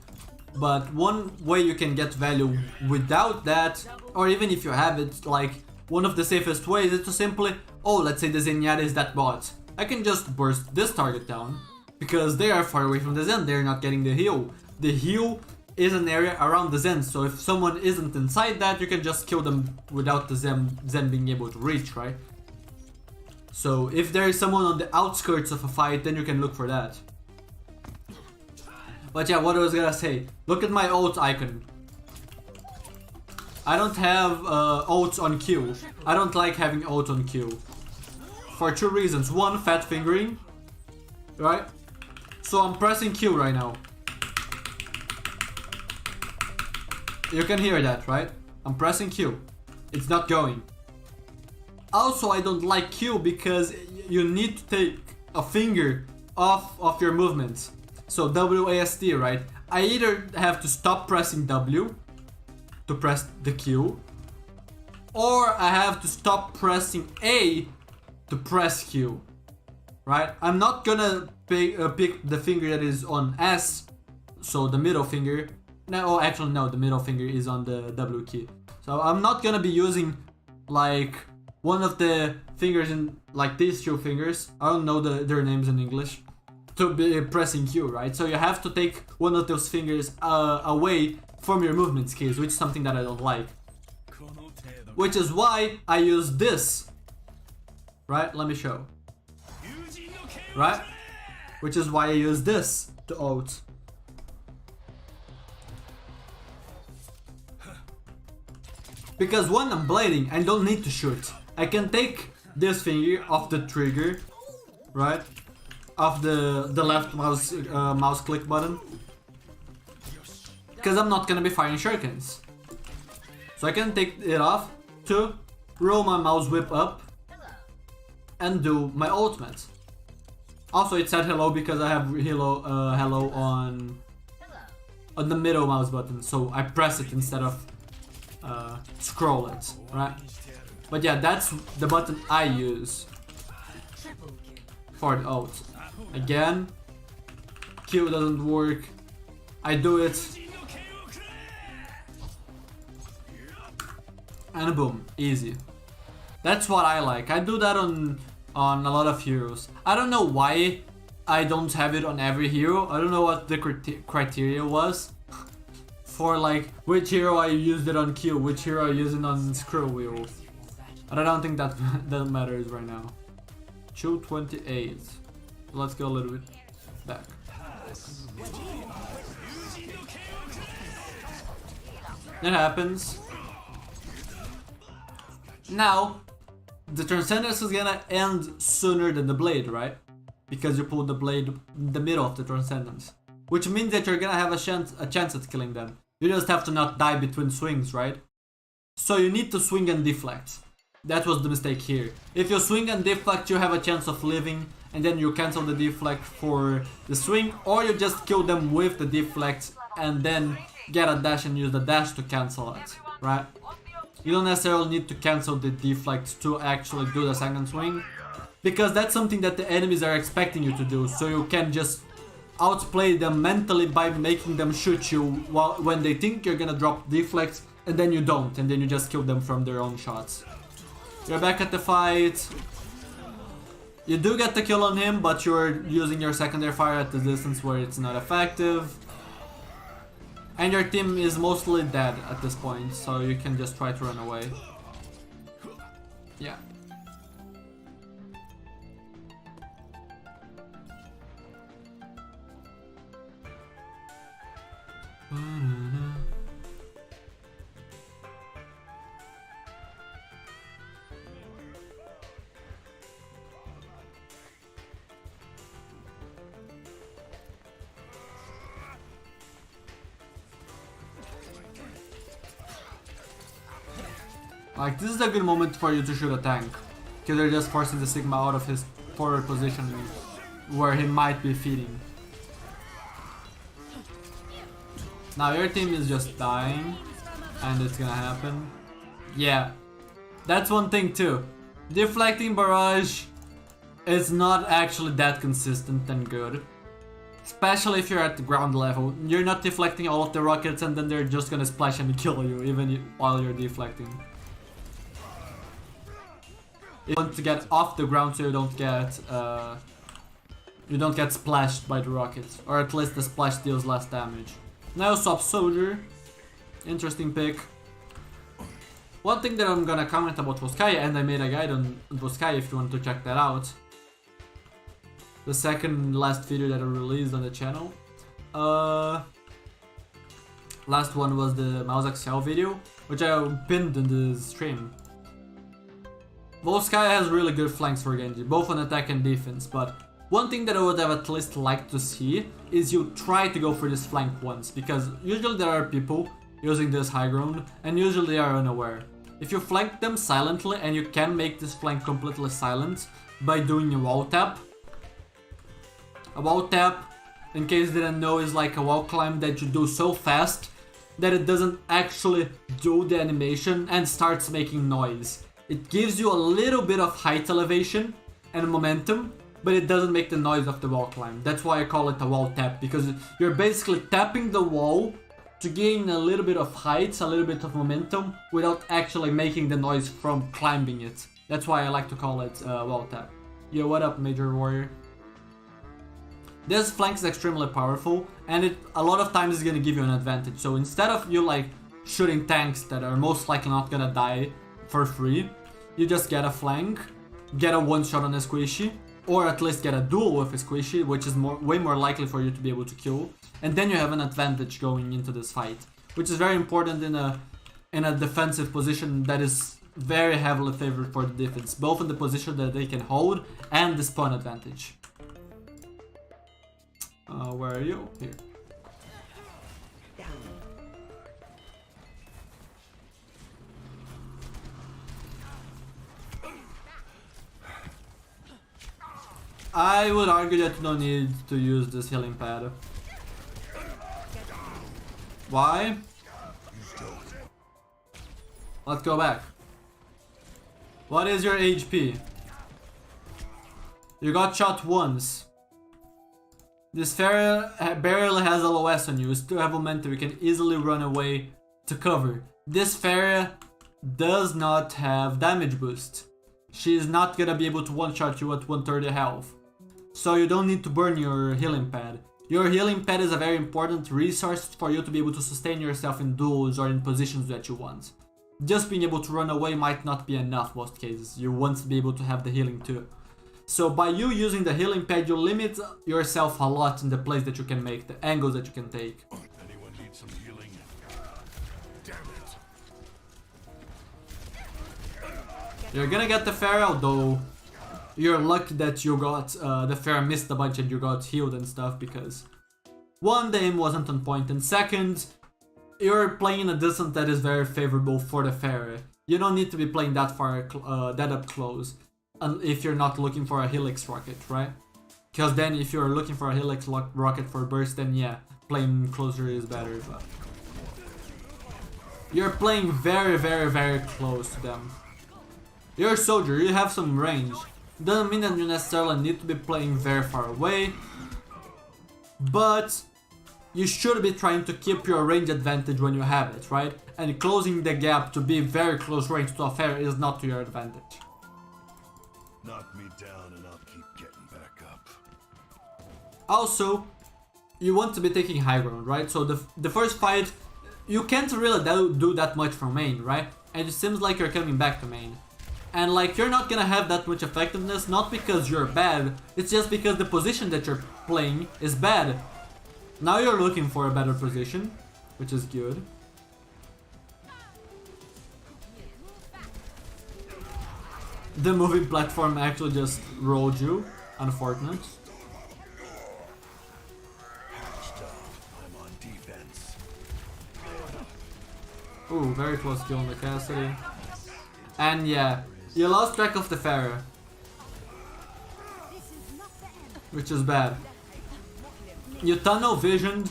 But one way you can get value without that, or even if you have it, like one of the safest ways is to simply, let's say the Zenyatta is that bot. I can just burst this target down, because they are far away from the Zen, they're not getting the heal. The heal is an area around the Zen, so if someone isn't inside that, you can just kill them without the Zen being able to reach, right? So if there is someone on the outskirts of a fight, then you can look for that. But yeah, what I was gonna say, look at my ult icon. I don't have ults on Q. I don't like having ult on Q. For 2 reasons. One, fat fingering, right? So I'm pressing Q right now. You can hear that, right? I'm pressing Q. It's not going. Also, I don't like Q because you need to take a finger off of your movements. So WASD, right? I either have to stop pressing W to press the Q, or I have to stop pressing A to press Q, right? I'm not gonna pick the finger that is on S, so the middle finger. No, actually no, the middle finger is on the W key. So I'm not gonna be using like one of the fingers in like these 2 fingers. I don't know their names in English. To be pressing Q, right? So you have to take one of those fingers away from your movement keys, which is something that I don't like. Which is why I use this. Right? Let me show. Right? Which is why I use this to ult. Because when I'm blading, I don't need to shoot. I can take this finger off the trigger, right? Off the left mouse click button. Because I'm not gonna be firing shurikens. So I can take it off to roll my mouse whip up and do my ultimate. Also it said hello because I have hello on the middle mouse button, so I press it instead of scroll it, right? But yeah, that's the button I use for the ult. Again, Q doesn't work. I do it, and boom, easy. That's what I like. I do that on a lot of heroes. I don't know why I don't have it on every hero. I don't know what the criteria was for like which hero I used it on Q, which hero I use it on scroll wheel. But I don't think that matters right now. 228. Let's go a little bit back. That happens. Now, the Transcendence is gonna end sooner than the Blade, right? Because you pulled the Blade in the middle of the Transcendence. Which means that you're gonna have a chance at killing them. You just have to not die between swings, right? So you need to swing and deflect. That was the mistake here. If you swing and deflect, you have a chance of living, and then you cancel the deflect for the swing, or you just kill them with the deflect and then get a dash and use the dash to cancel it, right? You don't necessarily need to cancel the deflect to actually do the second swing, because that's something that the enemies are expecting you to do, so you can just outplay them mentally by making them shoot you when they think you're gonna drop deflects, and then you don't, and then you just kill them from their own shots. You're back at the fight. You do get the kill on him, but you're using your secondary fire at the distance where it's not effective. And your team is mostly dead at this point, so you can just try to run away. Yeah. Like, this is a good moment for you to shoot a tank, because they're just forcing the Sigma out of his forward position where he might be feeding. Now your team is just dying, and it's gonna happen. Yeah, that's one thing too. Deflecting barrage is not actually that consistent and good. Especially if you're at the ground level. You're not deflecting all of the rockets and then they're just gonna splash and kill you even while you're deflecting. You want to get off the ground so you don't get splashed by the rockets, or at least the splash deals less damage. Now swap soldier, interesting pick. One thing that I'm gonna comment about Voskaya, and I made a guide on Voskaya if you want to check that out. The second last video that I released on the channel. Last one was the Mouse Axial video, which I pinned in the stream. Volskaya has really good flanks for Genji, both on attack and defense, but one thing that I would have at least liked to see is you try to go for this flank once, because usually there are people using this high ground, and usually they are unaware. If you flank them silently, and you can make this flank completely silent by doing a wall tap. A wall tap, in case you didn't know, is like a wall climb that you do so fast that it doesn't actually do the animation and starts making noise. It gives you a little bit of height elevation and momentum, but it doesn't make the noise of the wall climb. That's why I call it a wall tap, because you're basically tapping the wall to gain a little bit of height, a little bit of momentum, without actually making the noise from climbing it. That's why I like to call it wall tap. Yo, what up, Major Warrior? This flank is extremely powerful, and it a lot of times is gonna give you an advantage. So instead of you like shooting tanks that are most likely not gonna die for free, you just get a flank, get a one shot on a squishy, or at least get a duel with a squishy, which is way more likely for you to be able to kill, and then you have an advantage going into this fight, which is very important in a defensive position that is very heavily favored for the defense, both in the position that they can hold and the spawn advantage. Where are you? Here. I would argue that you don't need to use this healing pad. Why? Let's go back. What is your HP? You got shot once. This Pharah barely has LOS on you. You still have momentum. You can easily run away to cover. This Pharah does not have damage boost. She is not gonna be able to one-shot you at 130 health. So you don't need to burn your healing pad. Your healing pad is a very important resource for you to be able to sustain yourself in duels or in positions that you want. Just being able to run away might not be enough most cases. You want to be able to have the healing too. So by you using the healing pad, you limit yourself a lot in the plays that you can make, the angles that you can take. Anyone need some healing? Damn it. You're gonna get the Pharaoh, though you're lucky that you got the Pharaoh missed a bunch and you got healed and stuff, because one, the aim wasn't on point, and second, you're playing a distance that is very favorable for the Pharaoh. You don't need to be playing that far, that up close, if you're not looking for a Helix rocket, right? Because then if you're looking for a Helix rocket for burst, then yeah, playing closer is better, but you're playing very, very, very close to them. You're a soldier, you have some range. Doesn't mean that you necessarily need to be playing very far away, but you should be trying to keep your range advantage when you have it, right? And closing the gap to be very close range to a Pharaoh is not to your advantage. Knock me down and I'll keep getting back up. Also, you want to be taking high ground, right? So the first fight, you can't really do that much from main, right? And it seems like you're coming back to main. And like, you're not gonna have that much effectiveness, not because you're bad, it's just because the position that you're playing is bad. Now you're looking for a better position, which is good. The moving platform actually just rolled you, unfortunate. I'm on defense. Ooh, very close kill on the Cassidy. And yeah, you lost track of the Pharaoh, which is bad. You tunnel visioned.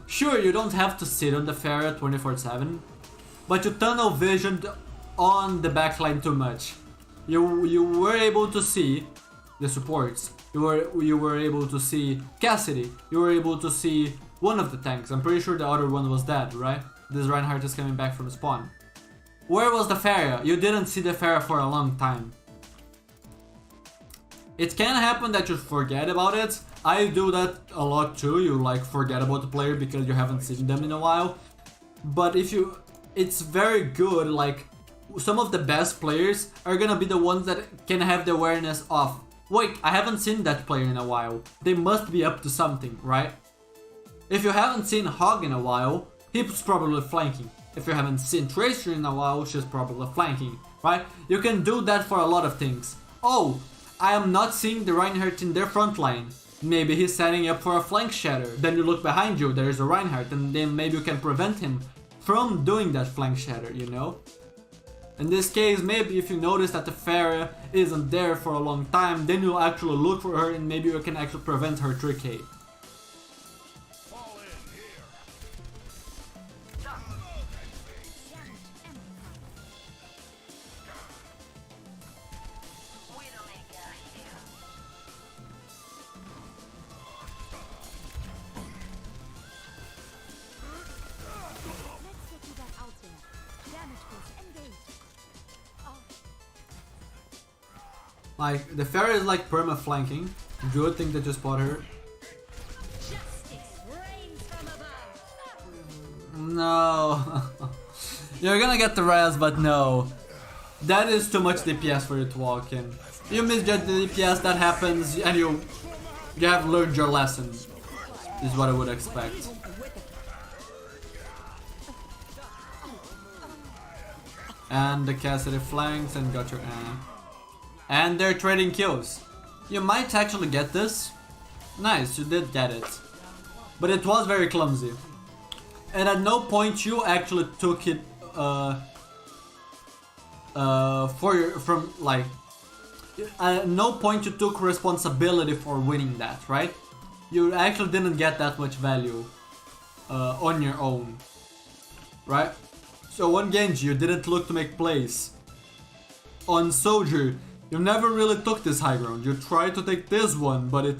Sure, you don't have to sit on the Pharaoh 24/7, but you tunnel visioned on the backline too much. You were able to see the supports. You were able to see Cassidy. You were able to see one of the tanks. I'm pretty sure the other one was dead, right? This Reinhardt is coming back from spawn. Where was the Pharaoh? You didn't see the Pharaoh for a long time. It can happen that you forget about it. I do that a lot too. You like forget about the player because you haven't seen them in a while. But if you, it's very good. Like, some of the best players are gonna be the ones that can have the awareness of, wait, I haven't seen that player in a while. They must be up to something, right? If you haven't seen Hog in a while, he's probably flanking. If you haven't seen Tracer in a while, she's probably flanking, right? You can do that for a lot of things. Oh, I am not seeing the Reinhardt in their front line. Maybe he's setting up for a flank shatter. Then you look behind you, there is a Reinhardt, and then maybe you can prevent him from doing that flank shatter, you know? In this case, maybe if you notice that the Pharaoh isn't there for a long time, then you'll actually look for her and maybe you can actually prevent her trick A. Fall in here. Like, the Pharaoh is like perma flanking. Good thing that you spot her. No. You're gonna get the res, but no. That is too much DPS for you to walk in. You misjudge the DPS, that happens, and you have learned your lesson. Is what I would expect. And the Cassidy flanks and got your and they're trading kills. You might actually get this. Nice, you did get it. But it was very clumsy. And at no point you actually took it at no point you took responsibility for winning that, right? You actually didn't get that much value on your own, right? So on Genji you didn't look to make plays. On Soldier you never really took this high ground. You tried to take this one, but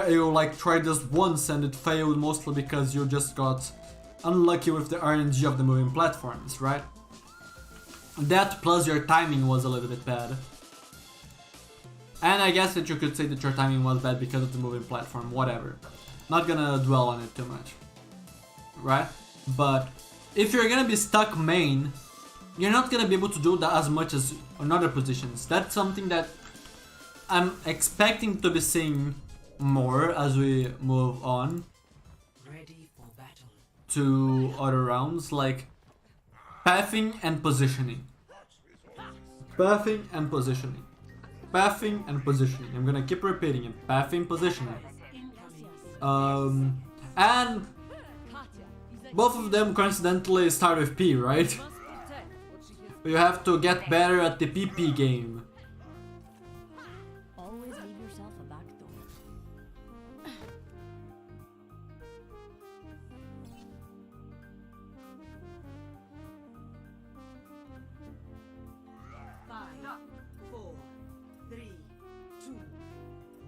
you like tried this once and it failed mostly because you just got unlucky with the RNG of the moving platforms, right? That plus your timing was a little bit bad. And I guess that you could say that your timing was bad because of the moving platform, whatever. Not gonna dwell on it too much, right? But if you're gonna be stuck main, you're not gonna be able to do that as much as on other positions. That's something that I'm expecting to be seeing more as we move on Ready for battle. to other rounds, like pathing and positioning. Pathing and positioning. Pathing and positioning. I'm gonna keep repeating it. Pathing, positioning. And both of them coincidentally start with P, right? You have to get better at the PP game. Always leave yourself a back door. Five, four, three, two,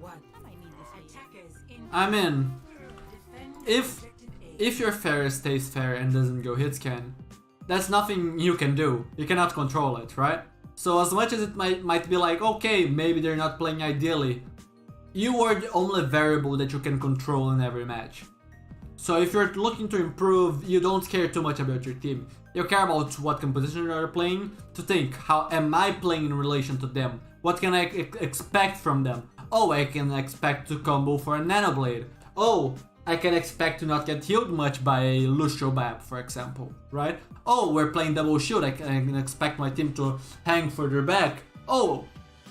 one. I might need this. Attackers in. I mean, Defend if objective A. if your fair stays fair and doesn't go hit scan, that's nothing you can do. You cannot control it, right? So as much as it might be like, okay, maybe they're not playing ideally, you are the only variable that you can control in every match. So if you're looking to improve, you don't care too much about your team. You care about what composition they're playing, to think, how am I playing in relation to them? What can I expect from them? Oh, I can expect to combo for a Nanoblade. Oh, I can expect to not get healed much by a Lucio Bab, for example, right? Oh, we're playing double shield, I can expect my team to hang further back. Oh,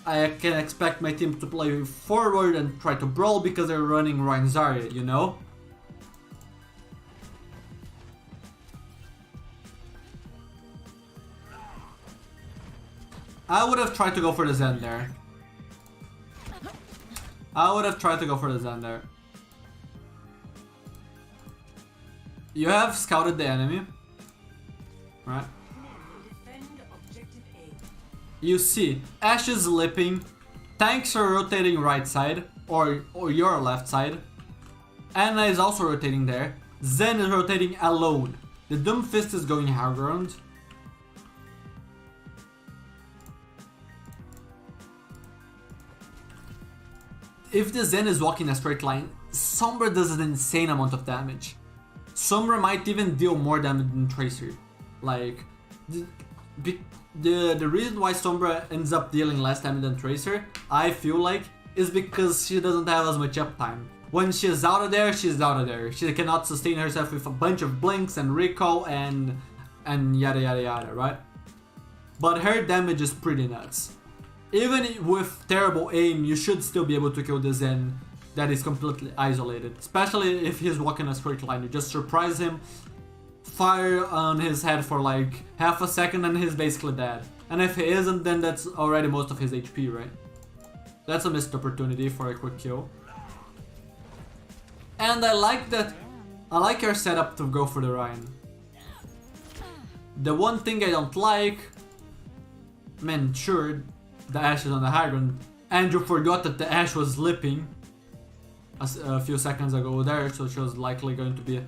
I can expect my team to play forward and try to brawl because they're running Rein Zarya, you know? I would have tried to go for the Zen there. You have scouted the enemy, right? Defend objective A. You see, Ashe is lipping, tanks are rotating right side, or your left side. Anna is also rotating there. Zen is rotating alone. The Doomfist is going high ground. If the Zen is walking a straight line, Sombra does an insane amount of damage. Sombra might even deal more damage than Tracer. Like, the reason why Sombra ends up dealing less damage than Tracer, I feel like, is because she doesn't have as much uptime. When she's out of there, she's out of there. She cannot sustain herself with a bunch of blinks and recall and yada yada yada, right? But her damage is pretty nuts. Even with terrible aim, you should still be able to kill the Zen that is completely isolated. Especially if he's walking a straight line. You just surprise him, fire on his head for like half a second and he's basically dead. And if he isn't, then that's already most of his HP, right? That's a missed opportunity for a quick kill. And I like your setup to go for the Rein. The one thing I don't like, man, sure, the Ashe is on the high ground. Andrew forgot that the Ashe was lipping a few seconds ago there, so she was likely going to be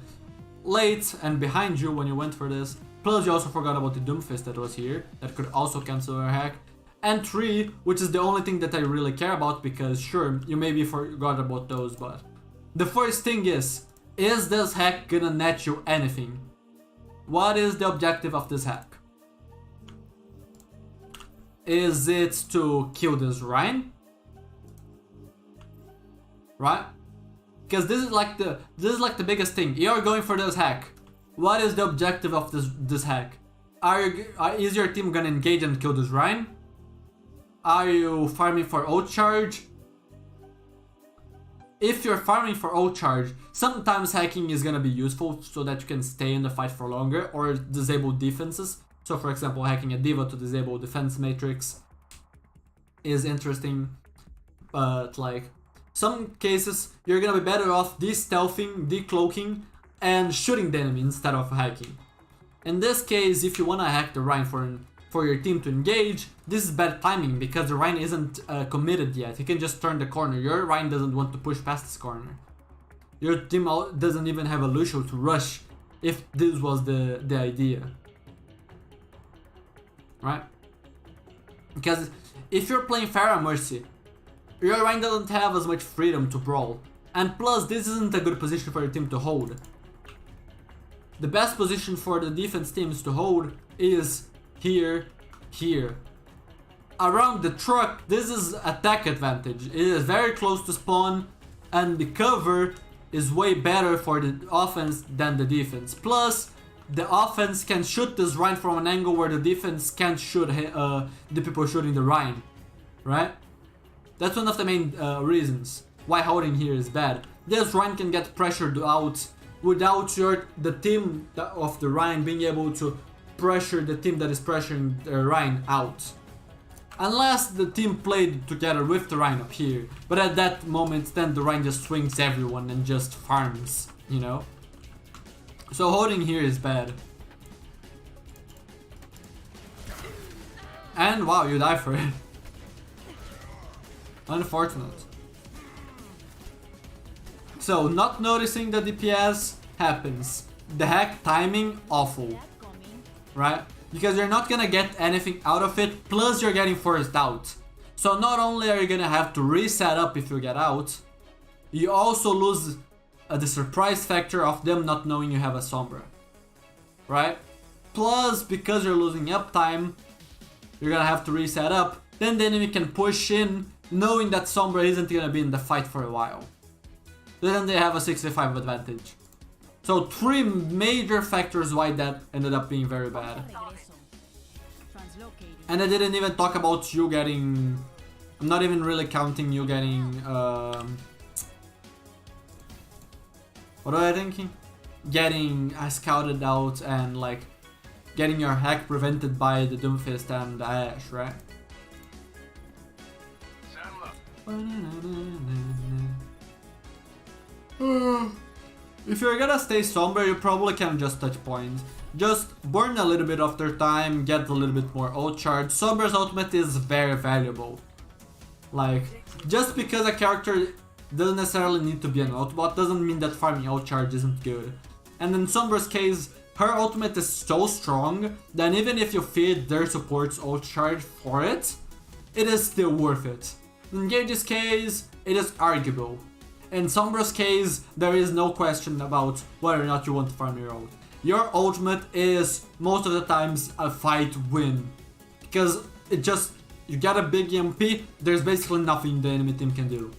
late and behind you when you went for this. Plus you also forgot about the Doomfist that was here, that could also cancel her hack. And 3, which is the only thing that I really care about, because sure, you maybe forgot about those, but the first thing is this hack gonna net you anything? What is the objective of this hack? Is it to kill this Rein? Right? Because this is like the biggest thing. You're going for this hack. What is the objective of this hack? Is your team gonna engage and kill this Rein? Are you farming for ult charge? If you're farming for ult charge, sometimes hacking is gonna be useful so that you can stay in the fight for longer or disable defenses. So for example, hacking a diva to disable defense matrix is interesting, but like some cases you're gonna be better off de-stealthing, de-cloaking, and shooting the enemy instead of hacking. In this case, if you wanna hack the Rein for your team to engage, this is bad timing because the Rein isn't committed yet. He can just turn the corner. Your Rein doesn't want to push past this corner. Your team doesn't even have a Lucio to rush if this was the idea. Right? Because if you're playing Pharah Mercy, your Rein doesn't have as much freedom to brawl. And plus, this isn't a good position for your team to hold. The best position for the defense teams to hold is here. Around the truck, this is attack advantage. It is very close to spawn, and the cover is way better for the offense than the defense. Plus, the offense can shoot this Rhine from an angle where the defense can't shoot the people shooting the Rhine, right? That's one of the main reasons why holding here is bad. This Rhine can get pressured out without the team of the Rhine being able to pressure the team that is pressuring the Rhine out. Unless the team played together with the Rhine up here. But at that moment, then the Rhine just swings everyone and just farms, you know? So holding here is bad. And wow, you die for it. Unfortunate. So not noticing the DPS happens. The hack timing awful, right? Because you're not gonna get anything out of it, plus you're getting forced out. So not only are you gonna have to reset up if you get out, you also lose the surprise factor of them not knowing you have a Sombra, right? Plus, because you're losing uptime, you're gonna have to reset up, then the enemy can push in knowing that Sombra isn't gonna be in the fight for a while. Then they have a 65 advantage. So 3 major factors why that ended up being very bad. And I didn't even talk about you getting... I'm not even really counting you getting... what am I thinking? Getting scouted out and like getting your hack prevented by the Doomfist and the Ashe, right? If you're gonna stay Sombra, you probably can just touch points. Just burn a little bit of their time, get a little bit more ult charge. Sombra's ultimate is very valuable. Like, just because a character doesn't necessarily need to be an ult bot doesn't mean that farming ult charge isn't good. And in Sombra's case, her ultimate is so strong that even if you feed their support's ult charge for it, it is still worth it. In Genji's case, it is arguable. In Sombra's case, there is no question about whether or not you want to farm your ult. Your ultimate is most of the times a fight win. Because it just, you get a big EMP, there's basically nothing the enemy team can do.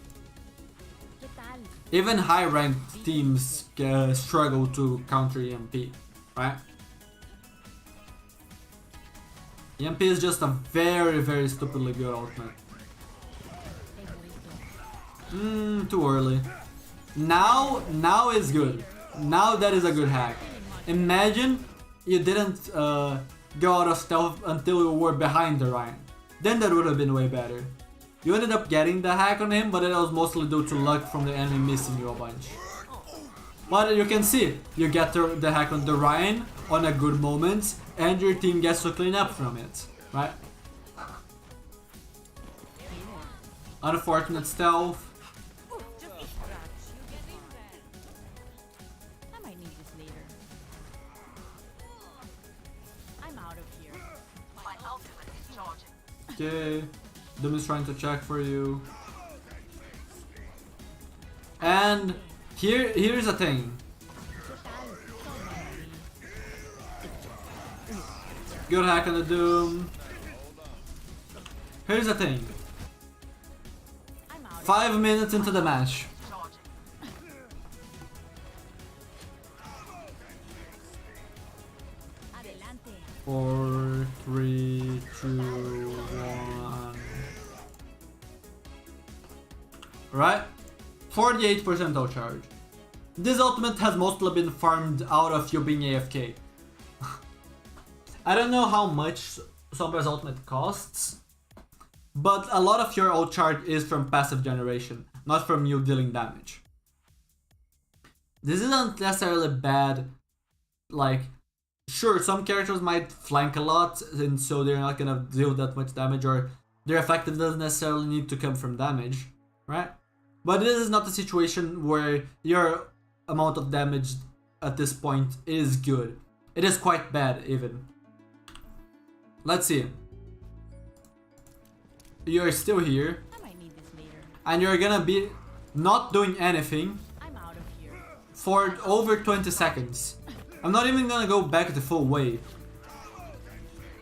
Even high ranked teams struggle to counter EMP, right? EMP is just a very, very stupidly good ultimate. Too early. Now is good. Now that is a good hack. Imagine you didn't go out of stealth until you were behind the Rhine. Then that would have been way better. You ended up getting the hack on him, but it was mostly due to luck from the enemy missing you a bunch. But you can see, you get the hack on the Rhine on a good moment, and your team gets to clean up from it, right? Unfortunate stealth. Okay, Doom is trying to check for you. And here's the thing. Good hack on the Doom. Here's the thing. 5 minutes into the match. Four, 3, 2, 1. Right? 48% ult charge. This ultimate has mostly been farmed out of you being AFK. I don't know how much Sombra's ultimate costs, but a lot of your ult charge is from passive generation, not from you dealing damage. This isn't necessarily bad, like, sure, some characters might flank a lot, and so they're not gonna deal that much damage, or their effective doesn't necessarily need to come from damage, right? But this is not a situation where your amount of damage at this point is good. It is quite bad, even. Let's see. You're still here, and you're gonna be not doing anything for over 20 seconds. I'm not even gonna go back the full way.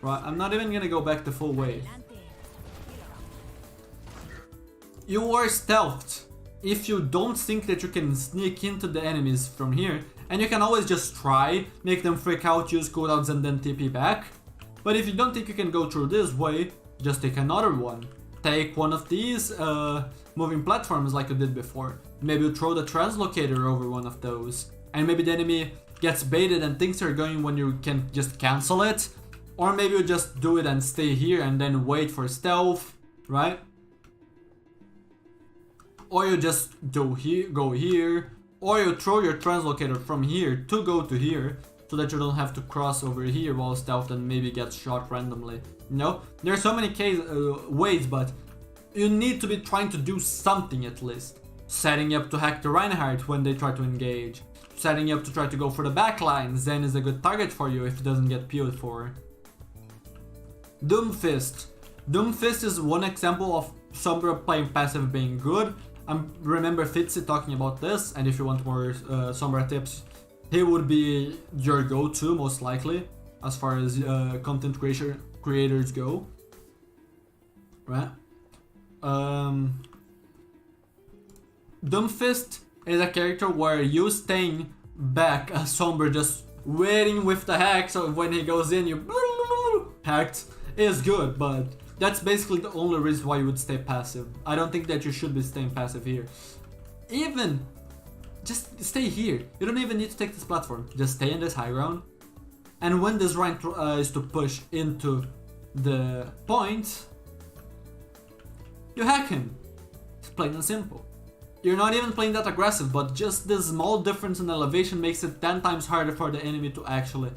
Right, I'm not even gonna go back the full way. You are stealthed. If you don't think that you can sneak into the enemies from here, And you can always just try, make them freak out, use cooldowns and then TP back. But if you don't think you can go through this way, just take another one. Take one of these moving platforms like you did before. Maybe you throw the translocator over one of those. And maybe the enemy gets baited and thinks you're going when you can just cancel it. Or maybe you just do it and stay here and then wait for stealth, right? Or you just go here. Or you throw your translocator from here to go to here. So that you don't have to cross over here while stealth and maybe get shot randomly. You know? There are so many ways, but you need to be trying to do something at least. Setting up to hack the Reinhardt when they try to engage. Setting up to try to go for the backline. Zen is a good target for you if it doesn't get peeled for. Doomfist. Doomfist is one example of Sombra playing passive being good. I remember Fitzy talking about this, and if you want more Sombra tips, he would be your go-to most likely as far as content creators go. Right? Doomfist is a character where you staying back as Sombra just waiting with the hack, so when he goes in you hacked is good, but that's basically the only reason why you would stay passive. I don't think that you should be staying passive here. Even just stay here. You don't even need to take this platform. Just stay in this high ground. And when this Rhine is to push into the point, you hack him. It's plain and simple. You're not even playing that aggressive, but just this small difference in elevation makes it 10 times harder for the enemy to actually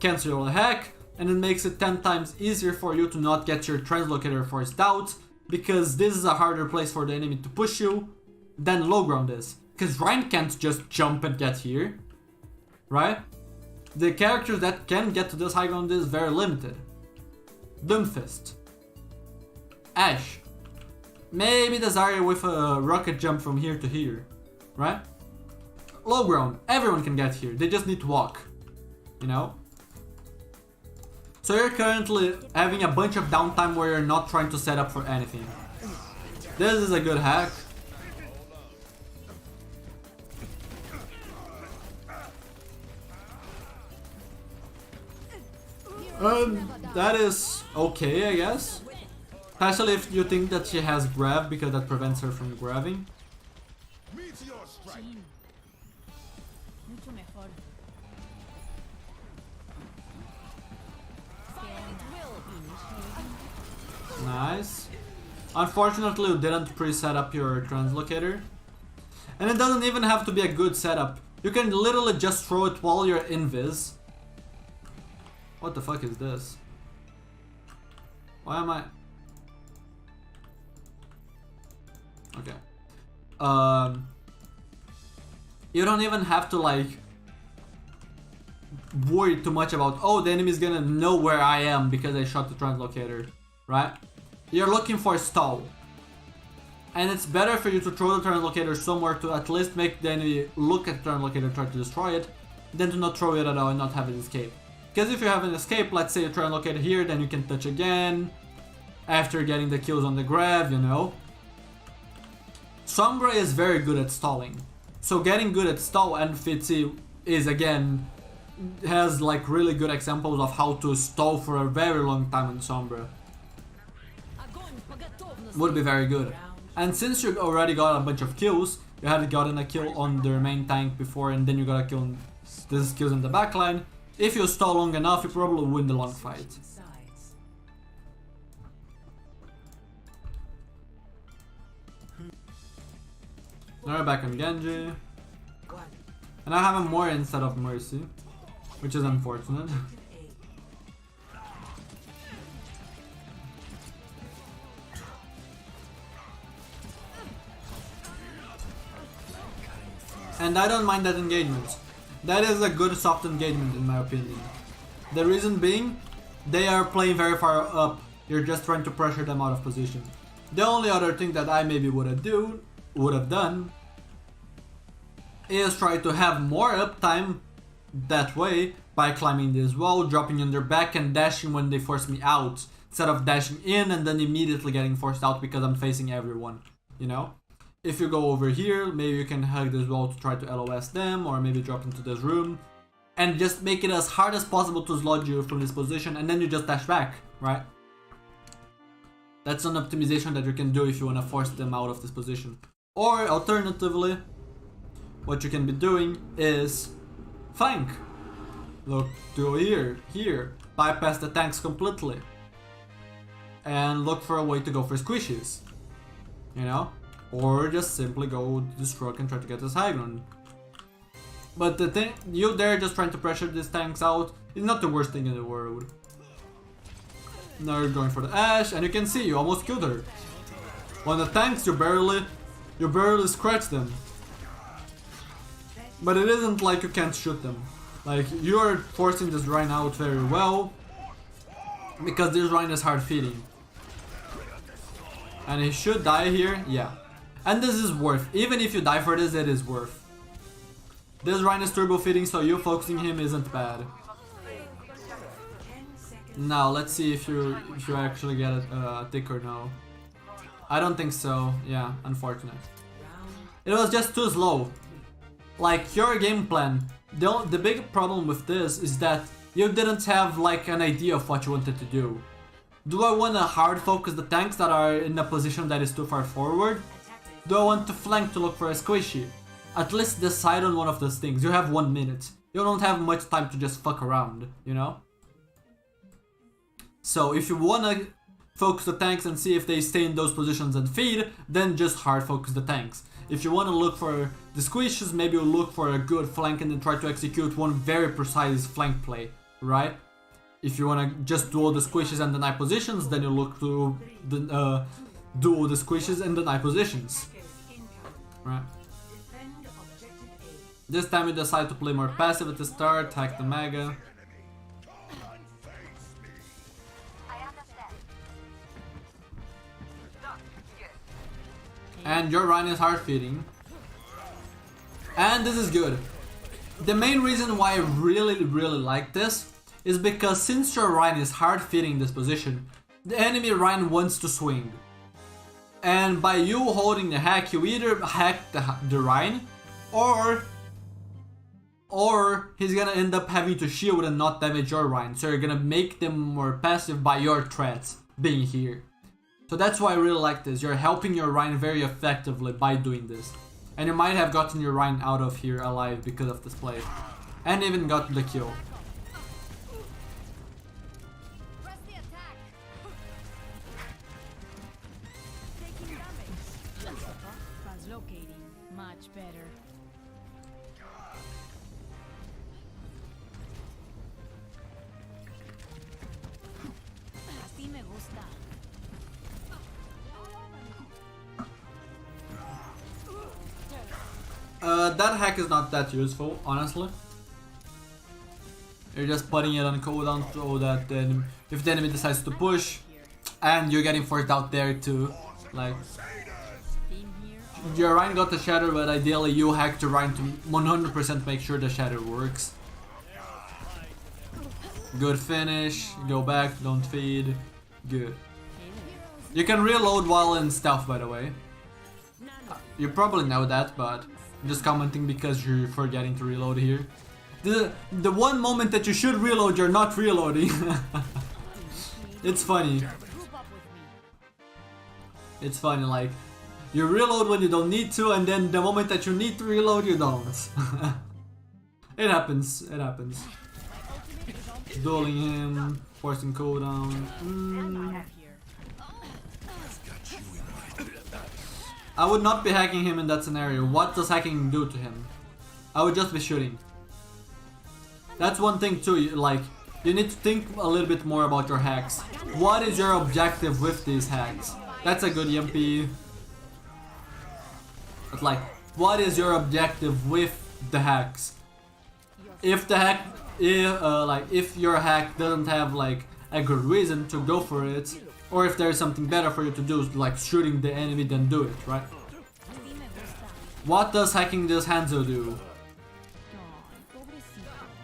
cancel your hack. And it makes it 10 times easier for you to not get your translocator forced out, because this is a harder place for the enemy to push you than low ground is. Because Ryan can't just jump and get here, right? The characters that can get to this high ground is very limited. Doomfist. Ashe. Maybe the Zarya with a rocket jump from here to here, right? Low ground, everyone can get here, they just need to walk, you know? So you're currently having a bunch of downtime where you're not trying to set up for anything. This is a good hack. That is okay, I guess. Especially if you think that she has grab, because that prevents her from grabbing. Meteor strike. Mucho mejor. Nice. Unfortunately, you didn't pre-set up your translocator. And it doesn't even have to be a good setup. You can literally just throw it while you're invis. What the fuck is this? Why am I... Okay. You don't even have to like worry too much about, oh, the enemy is gonna know where I am because I shot the translocator, right? You're looking for a stall. And it's better for you to throw the translocator somewhere to at least make the enemy look at the translocator and try to destroy it, than to not throw it at all and not have it escape. Because if you have an escape, let's say you translocate here, then you can touch again after getting the kills on the grab, you know. Sombra is very good at stalling. So getting good at stall, and Fitzy is again, has like really good examples of how to stall for a very long time in Sombra. Would be very good. And since you already got a bunch of kills, you had gotten a kill on their main tank before, and then you got a kill on this kills in the backline. If you stall long enough, you probably win the long fight. Now we're back on Genji. And I have a more instead of Mercy, which is unfortunate. And I don't mind that engagement. That is a good soft engagement in my opinion. The reason being, they are playing very far up. You're just trying to pressure them out of position. The only other thing that I maybe would have done is try to have more uptime that way by climbing this wall, dropping on their back and dashing when they force me out, instead of dashing in and then immediately getting forced out because I'm facing everyone, you know? if you go over here, maybe you can hug this wall to try to LOS them, or maybe drop into this room. And just make it as hard as possible to slot you from this position, and then you just dash back, right? That's an optimization that you can do if you want to force them out of this position. Or alternatively, what you can be doing is flank. Look, do here, bypass the tanks completely. And look for a way to go for squishes, you know? Or just simply go this truck and try to get this high ground. But the thing, you there just trying to pressure these tanks out is not the worst thing in the world. Now you're going for the Ash, and you can see you almost killed her. On the tanks, you barely scratch them. But it isn't like you can't shoot them. Like, you are forcing this Rhine out very well, because this Rhine is hard feeding. And he should die here, yeah. And this is worth, even if you die for this, it is worth. This Rhine is turbo feeding, so you focusing him isn't bad. Now let's see if you actually get a tick or no. I don't think so. Yeah, unfortunate. It was just too slow. Like, your game plan. The big problem with this is that you didn't have like an idea of what you wanted to do. Do I want to hard focus the tanks that are in a position that is too far forward? Do I want to flank to look for a squishy? At least decide on one of those things. You have 1 minute. You don't have much time to just fuck around, you know? So if you wanna focus the tanks and see if they stay in those positions and feed, then just hard focus the tanks. If you wanna look for the squishes, maybe you look for a good flank and then try to execute one very precise flank play, right? If you wanna just do all the squishes and deny positions, then you look to do all the squishes and deny positions, right? This time you decide to play more passive at the start, hack the Mega. And your Rhine is hard feeding. And this is good. The main reason why I really like this is because since your Rhine is hard feeding this position, the enemy Rhine wants to swing. And by you holding the hack, you either hack the Rhine, or he's gonna end up having to shield and not damage your Rhine. So you're gonna make them more passive by your threats being here. So that's why I really like this. You're helping your Rhine very effectively by doing this. And you might have gotten your Rhine out of here alive because of this play. And even gotten the kill. Press the attack. Taking damage. Translocating. Much better. Así me gusta. That hack is not that useful, honestly. You're just putting it on cooldown so that then if the enemy decides to push and you're getting forced out there too, like your Rhine got the shatter, but ideally you hack the Rhine to 100% make sure the shatter works. Good finish, go back, don't feed, good. You can reload while in stealth, by the way. You probably know that, but I'm just commenting because you're forgetting to reload here. The one moment that you should reload, you're not reloading. It's funny. It's funny, like, you reload when you don't need to, and then the moment that you need to reload, you don't. It happens, it happens. Dueling him, forcing cooldown. I would not be hacking him in that scenario. What does hacking do to him? I would just be shooting. That's one thing too, like, you need to think a little bit more about your hacks. What is your objective with these hacks? That's a good EMP. But like, what is your objective with the hacks? If the hack, if your hack doesn't have like a good reason to go for it, or if there's something better for you to do, like shooting the enemy, then do it, right? What does hacking this Hanzo do?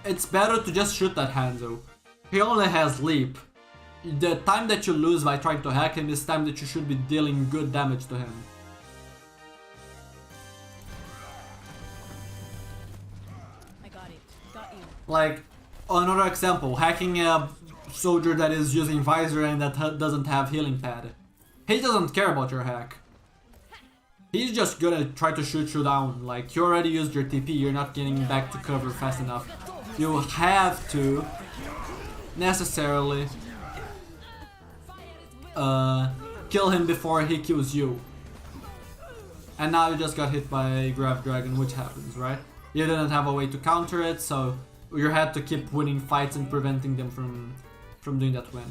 It's better to just shoot that Hanzo. He only has leap. The time that you lose by trying to hack him is time that you should be dealing good damage to him. Like, another example, hacking a soldier that is using visor and that doesn't have healing pad. He doesn't care about your hack. He's just gonna try to shoot you down. Like, you already used your TP, you're not getting back to cover fast enough. You have to necessarily kill him before he kills you. And now you just got hit by a Grab Dragon, which happens, right? You didn't have a way to counter it, so you had to keep winning fights and preventing them from doing that win.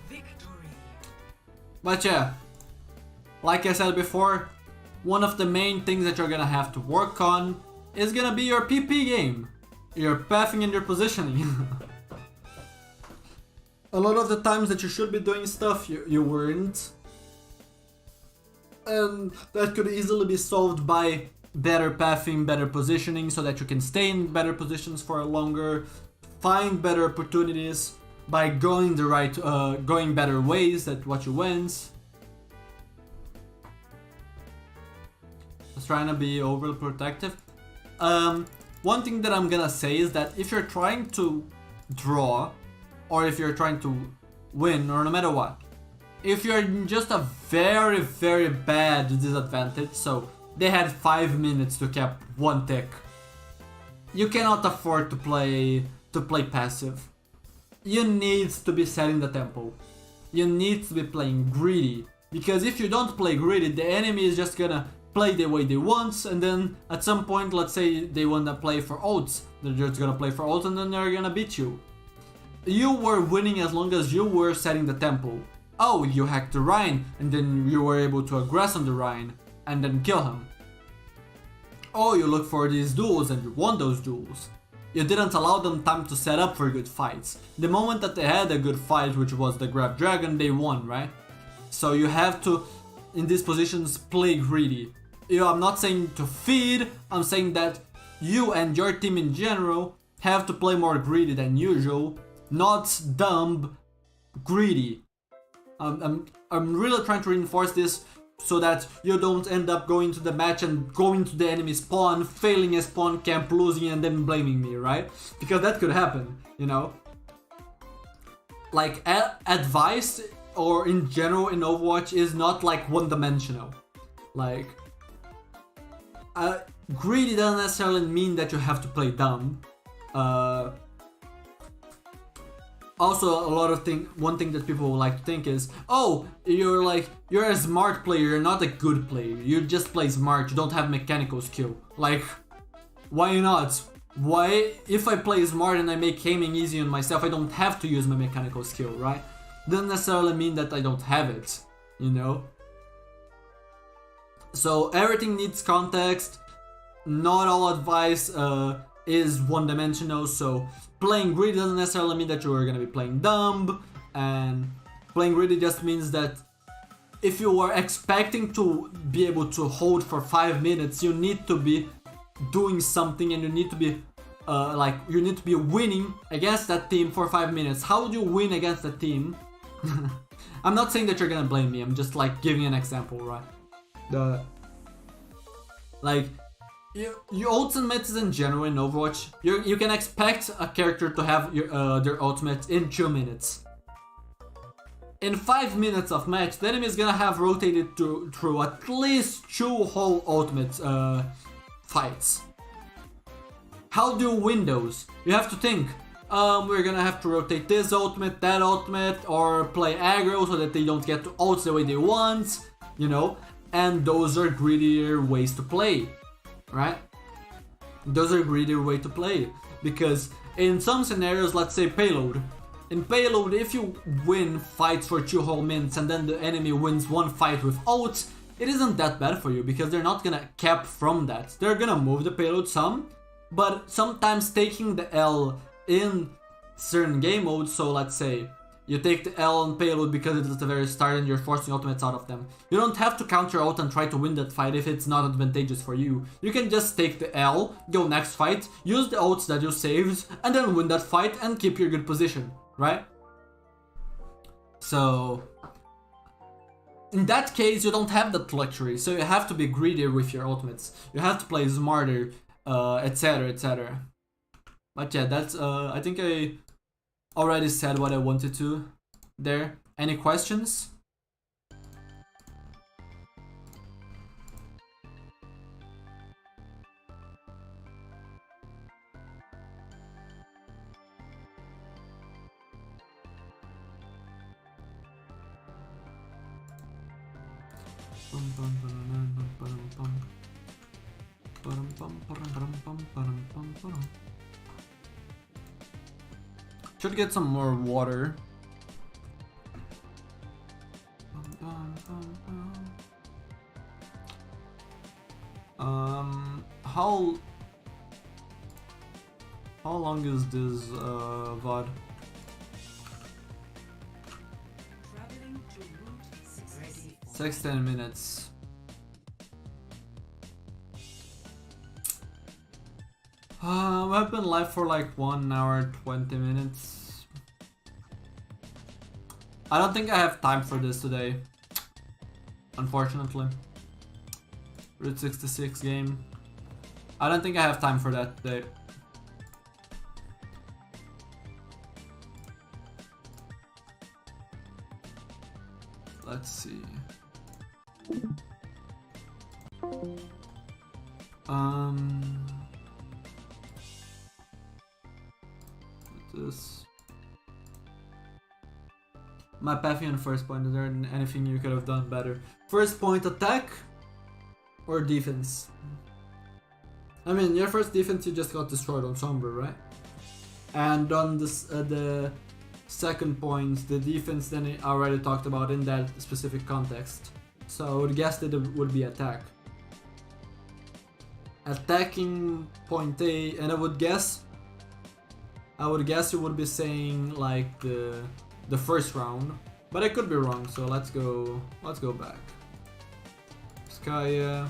Victory. But yeah, like I said before, one of the main things that you're gonna have to work on is gonna be your PP game. Your pathing and your positioning. A lot of the times that you should be doing stuff, you weren't. And that could easily be solved by better pathing, better positioning, so that you can stay in better positions for longer, find better opportunities by going the right, going better ways that what you wins. I was trying to be overly protective. One thing that I'm gonna say is that if you're trying to draw, or if you're trying to win, or no matter what, if you're in just a very, very bad disadvantage, so they had 5 minutes to cap one tick, you cannot afford to play passive. You need to be setting the tempo. You need to be playing greedy, because if you don't play greedy, the enemy is just gonna play the way they want, and then at some point, let's say they wanna play for ults, they're just gonna play for ults and then they're gonna beat you. You were winning as long as you were setting the tempo. Oh, you hacked the Rhine, and then you were able to aggress on the Rhine, and then kill him. Oh, you look for these duels and you won those duels. You didn't allow them time to set up for good fights. The moment that they had a good fight, which was the Grab Dragon, they won, right? So you have to, in these positions, play greedy. I'm not saying to feed, I'm saying that you and your team in general have to play more greedy than usual, not dumb, greedy. I'm really trying to reinforce this so that you don't end up going to the match and going to the enemy spawn, failing a spawn camp, losing and then blaming me, right? Because that could happen, you know? Like, advice, or in general in Overwatch, is not like one-dimensional. Like, greedy doesn't necessarily mean that you have to play dumb. Also, one thing that people like to think is, oh, you're a smart player, you're not a good player, you just play smart, you don't have mechanical skill. Like, why not? Why, if I play smart and I make aiming easy on myself, I don't have to use my mechanical skill, right? Doesn't necessarily mean that I don't have it, you know? So everything needs context, not all advice is one-dimensional, so playing greedy doesn't necessarily mean that you're gonna be playing dumb, and playing greedy just means that if you are expecting to be able to hold for 5 minutes, you need to be doing something, and you need to be you need to be winning against that team for 5 minutes. How would you win against that team? I'm not saying that you're gonna blame me, I'm just like giving an example, right? Your ultimates in general in Overwatch, you can expect a character to have their ultimate in 2 minutes. In 5 minutes of match, the enemy is gonna have rotated through at least 2 whole ultimate fights. How do you win those? You have to think, we're gonna have to rotate this ultimate, that ultimate, or play aggro so that they don't get to ults the way they want, you know? And those are greedier ways to play, right? Those are greedier way to play, because in some scenarios, let's say payload. In payload, if you win fights for 2 whole minutes and then the enemy wins 1 fight with ults, it isn't that bad for you, because they're not gonna cap from that. They're gonna move the payload some, but sometimes taking the L in certain game modes, so let's say you take the L on payload because it's at the very start and you're forcing ultimates out of them. You don't have to counter ult and try to win that fight if it's not advantageous for you. You can just take the L, go next fight, use the ults that you saved, and then win that fight and keep your good position, right? So in that case, you don't have that luxury, so you have to be greedier with your ultimates. You have to play smarter. etc, etc. But yeah, that's I think I already said what I wanted to there. Any questions? Should get some more water. How long is this VOD? Traveling to route 64. 16 minutes. I've been live for like 1 hour 20 minutes. I don't think I have time for this today, unfortunately. Route 66 game. I don't think I have time for that today. Let's see. This. My Pathian first point, is there anything you could have done better? First point, attack or defense? I mean, your first defense you just got destroyed on Sombra, right? And on this, the second point, the defense then I already talked about in that specific context. So I would guess that it would be attack. Attacking point A, and I would guess you would be saying like the first round, but I could be wrong. So let's go back. Skaya.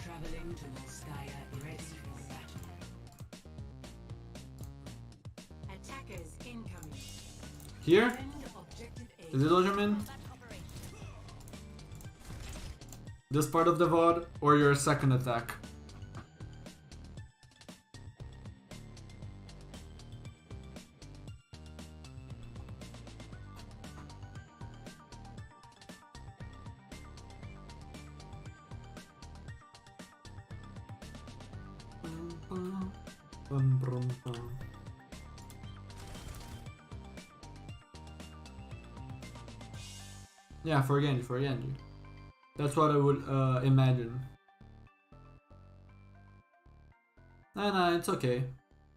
Traveling to Volskaya, ready for battle. Attackers incoming. Here? Defend objective A. Is it Ojamin? This part of the VOD or your second attack? Yeah, for Genji. That's what I would imagine. Nah, it's okay.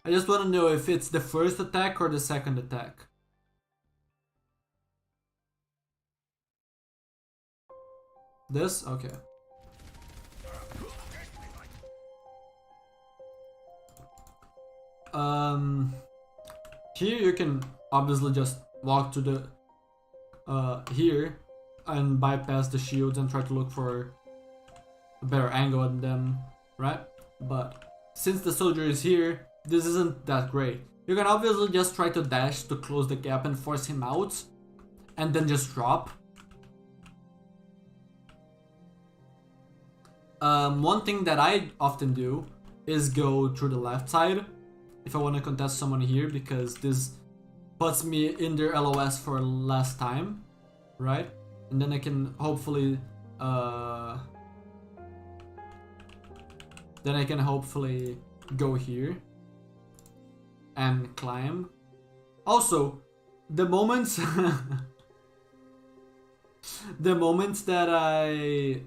I just want to know if it's the first attack or the second attack. This? Okay. Here you can obviously just walk to the here and bypass the shields and try to look for a better angle on them, right? But since the soldier is here, this isn't that great. You can obviously just try to dash to close the gap and force him out, and then just drop. One thing that I often do is go through the left side if I want to contest someone here, because this puts me in their LOS for less time, right? And then I can hopefully go here and climb. Also, the moments the moment that I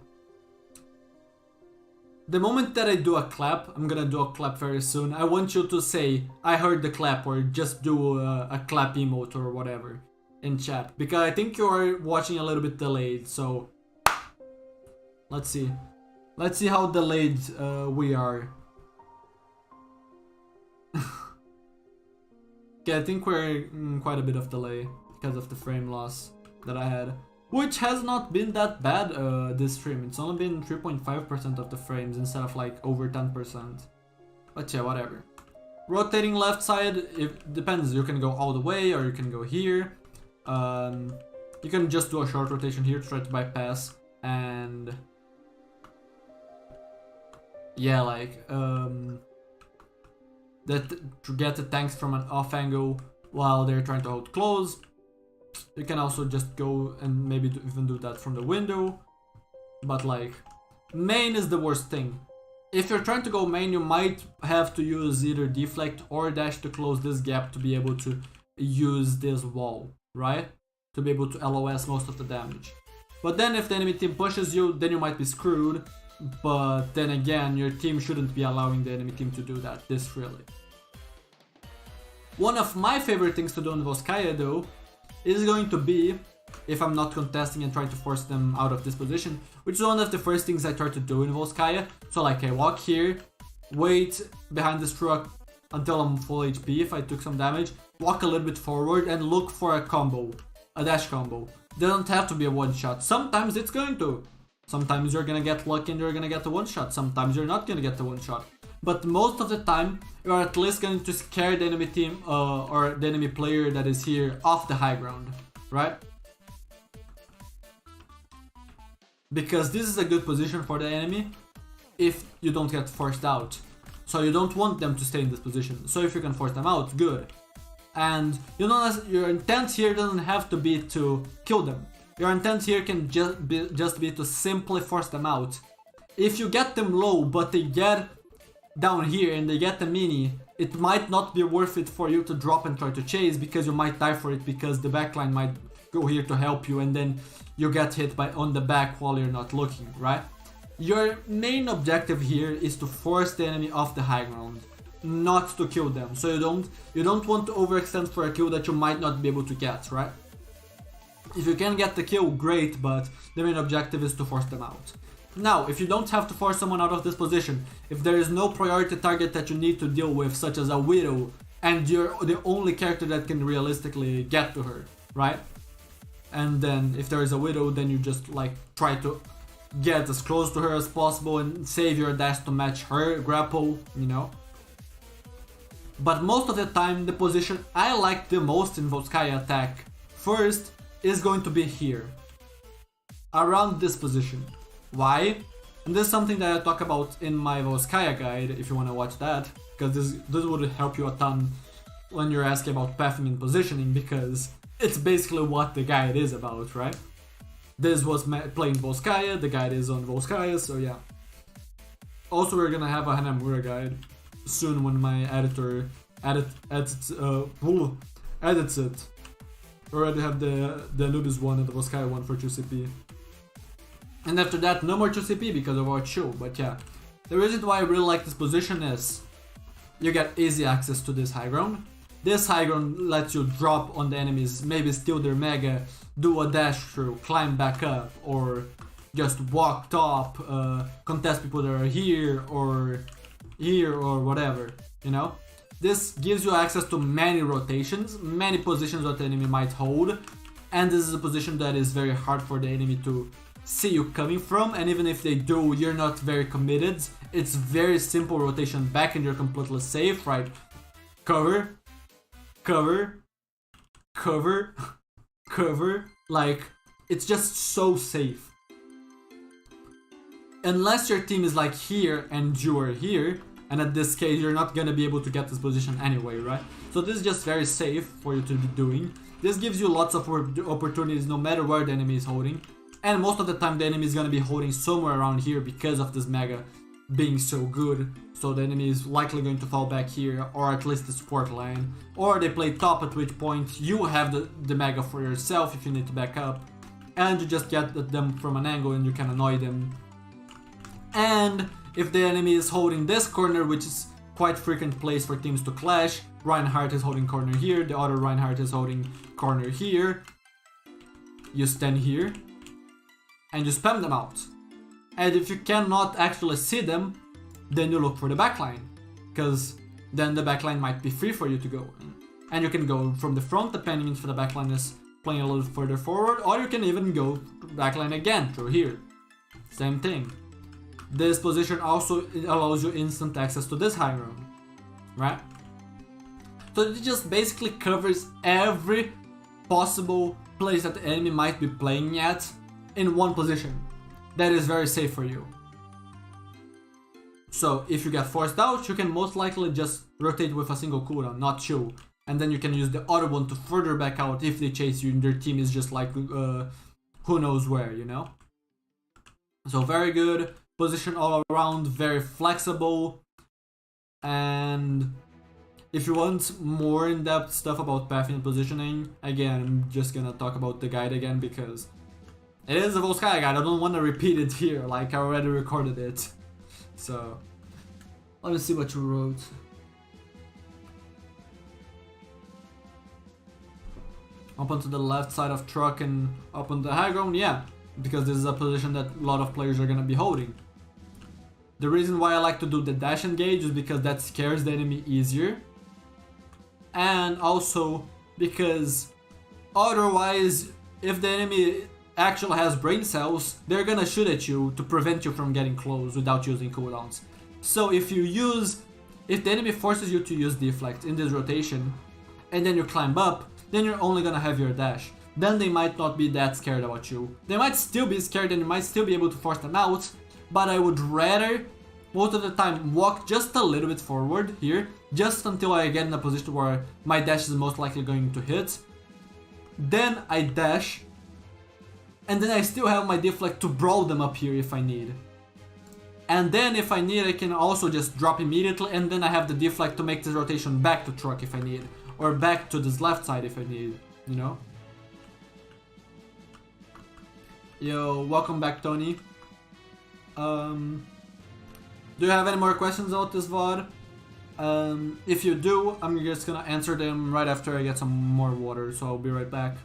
do a clap, I'm gonna do a clap very soon. I want you to say, I heard the clap, or just do a clap emote or whatever in chat. Because I think you're watching a little bit delayed, so let's see. Let's see how delayed we are. Okay, I think we're in quite a bit of delay because of the frame loss that I had. Which has not been that bad this stream. It's only been 3.5% of the frames instead of like over 10%. But yeah, whatever. Rotating left side, it depends. You can go all the way or you can go here. You can just do a short rotation here to try to bypass and yeah, like that to get the tanks from an off angle while they're trying to hold close. You can also just go and maybe even do that from the window. But like, main is the worst thing. If you're trying to go main, you might have to use either deflect or dash to close this gap to be able to use this wall, right? To be able to LOS most of the damage. But then if the enemy team pushes you, then you might be screwed. But then again, your team shouldn't be allowing the enemy team to do that this freely. One of my favorite things to do in Volskaya though is going to be, if I'm not contesting and trying to force them out of this position, which is one of the first things I try to do in Volskaya. So like I walk here, wait behind this truck until I'm full HP if I took some damage, walk a little bit forward and look for a combo, a dash combo. Doesn't have to be a one shot, sometimes it's going to. Sometimes you're gonna get lucky and you're gonna get the one shot, sometimes you're not gonna get the one shot. But most of the time, you're at least going to scare the enemy team or the enemy player that is here off the high ground, right? Because this is a good position for the enemy if you don't get forced out. So you don't want them to stay in this position. So if you can force them out, good. And you know, your intent here doesn't have to be to kill them. Your intent here can just be to simply force them out. If you get them low, but they get down here and they get the mini, it might not be worth it for you to drop and try to chase, because you might die for it, because the backline might go here to help you and then you get hit by on the back while you're not looking, right? Your main objective here is to force the enemy off the high ground, not to kill them. So you don't want to overextend for a kill that you might not be able to get, right? If you can get the kill, great, but the main objective is to force them out. Now, if you don't have to force someone out of this position, if there is no priority target that you need to deal with, such as a Widow, and you're the only character that can realistically get to her, right? And then if there is a Widow, then you just like try to get as close to her as possible and save your dash to match her grapple, you know? But most of the time, the position I like the most in Volskaya attack first is going to be here, around this position. Why? And this is something that I talk about in my Volskaya guide, if you want to watch that, because this would help you a ton when you're asking about pathing and positioning, because it's basically what the guide is about, right? This was playing Volskaya, the guide is on Volskaya, so yeah. Also, we're gonna have a Hanamura guide soon when my editor edits it. We already have the Anubis one and the Volskaya one for 2CP. And after that, no more 2CP because of our show, but yeah. The reason why I really like this position is you get easy access to this high ground. This high ground lets you drop on the enemies, maybe steal their mega, do a dash through, climb back up, or just walk top, contest people that are here or whatever, you know? This gives you access to many rotations, many positions that the enemy might hold, and this is a position that is very hard for the enemy to see you coming from, and even if they do, you're not very committed. It's very simple rotation back and you're completely safe, right? Cover, cover, cover, cover, like, it's just so safe. Unless your team is like here and you are here, and at this case you're not gonna be able to get this position anyway, right? So this is just very safe for you to be doing. This gives you lots of opportunities no matter where the enemy is holding. And most of the time the enemy is gonna be holding somewhere around here because of this mega being so good. So the enemy is likely going to fall back here, or at least the support line. Or they play top, at which point you have the mega for yourself if you need to back up. And you just get at them from an angle and you can annoy them. And if the enemy is holding this corner, which is quite frequent place for teams to clash, Reinhardt is holding corner here, the other Reinhardt is holding corner here. You stand here and you spam them out. And if you cannot actually see them, then you look for the backline, because then the backline might be free for you to go. And you can go from the front, depending if the backline is playing a little further forward, or you can even go backline again through here. Same thing. This position also allows you instant access to this high ground, right? So it just basically covers every possible place that the enemy might be playing at in one position. That is very safe for you. So if you get forced out, you can most likely just rotate with a single cooldown, not two. And then you can use the other one to further back out if they chase you and their team is just like who knows where, you know? So very good. Position all around, very flexible. And if you want more in-depth stuff about pathing and positioning, again, I'm just gonna talk about the guide again because it is a Volskaya guide. I don't want to repeat it here, like I already recorded it. So, let me see what you wrote. Up onto the left side of truck and up on the high ground, yeah, because this is a position that a lot of players are gonna be holding. The reason why I like to do the dash engage is because that scares the enemy easier. And also because otherwise, if the enemy actually has brain cells, they're gonna shoot at you to prevent you from getting close without using cooldowns. So if the enemy forces you to use deflect in this rotation, and then you climb up, then you're only gonna have your dash. Then they might not be that scared about you. They might still be scared and you might still be able to force them out, but I would rather, most of the time, walk just a little bit forward here, just until I get in a position where my dash is most likely going to hit. Then I dash, and then I still have my deflect to brawl them up here if I need. And then if I need, I can also just drop immediately, and then I have the deflect to make this rotation back to truck if I need, or back to this left side if I need, you know? Yo, welcome back, Tony. Do you have any more questions about this VOD? If you do, I'm just gonna answer them right after I get some more water, so I'll be right back.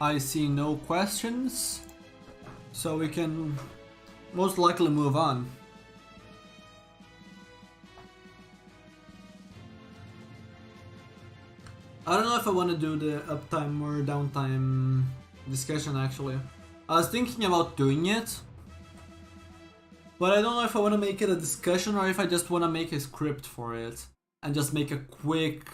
I see no questions, so we can most likely move on. I don't know if I want to do the uptime or downtime discussion actually. I was thinking about doing it, but I don't know if I want to make it a discussion or if I just want to make a script for it and just make a quick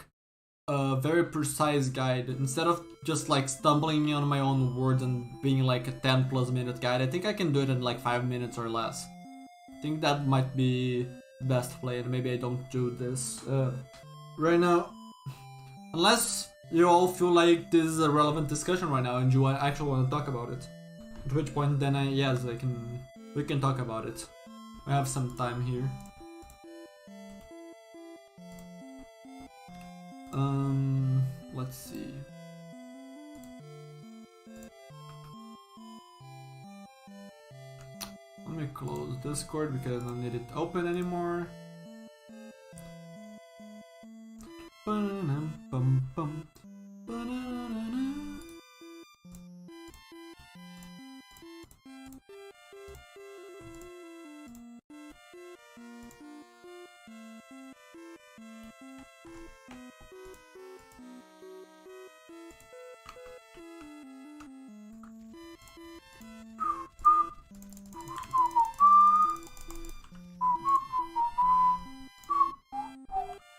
very precise guide instead of just like stumbling on my own words and being like a 10+ minute guide. I think I can do it in like 5 minutes or less. I think that might be best play, and maybe I don't do this right now, unless you all feel like this is a relevant discussion right now and you actually want to talk about it, at which point then we can talk about it. We have some time here. Let's see. Let me close Discord because I don't need it open anymore.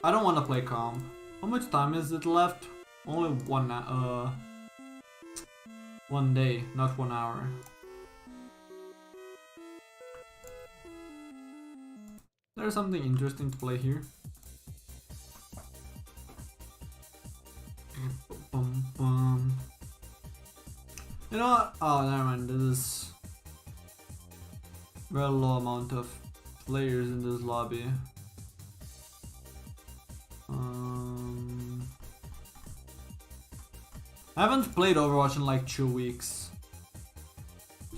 I don't want to play calm. How much time is it left? Only one day, not 1 hour. There's something interesting to play here. Bum, bum. You know what? Oh, never mind. This is very low amount of players in this lobby. I haven't played Overwatch in like 2 weeks.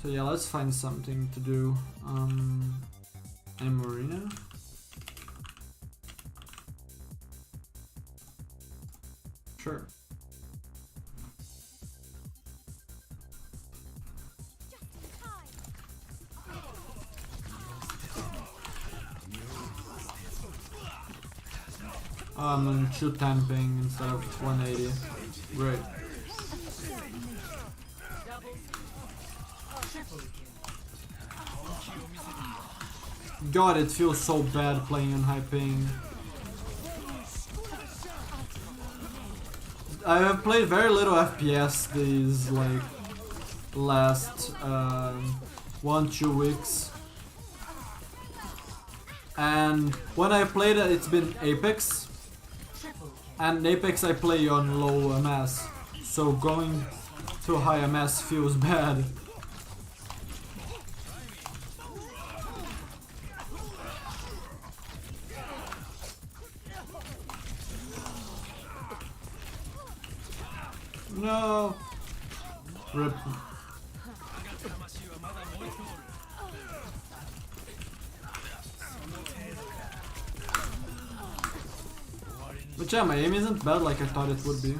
So yeah, let's find something to do. And Marina? Sure. I'm gonna shoot 10 ping instead of 180. Great. God, it feels so bad playing on high ping. I have played very little FPS these like last 1-2 weeks. And when I played it, it's been Apex. And Apex I play on low MS. So going to high MS feels bad. No! Rip. But yeah, my aim isn't bad like I thought it would be.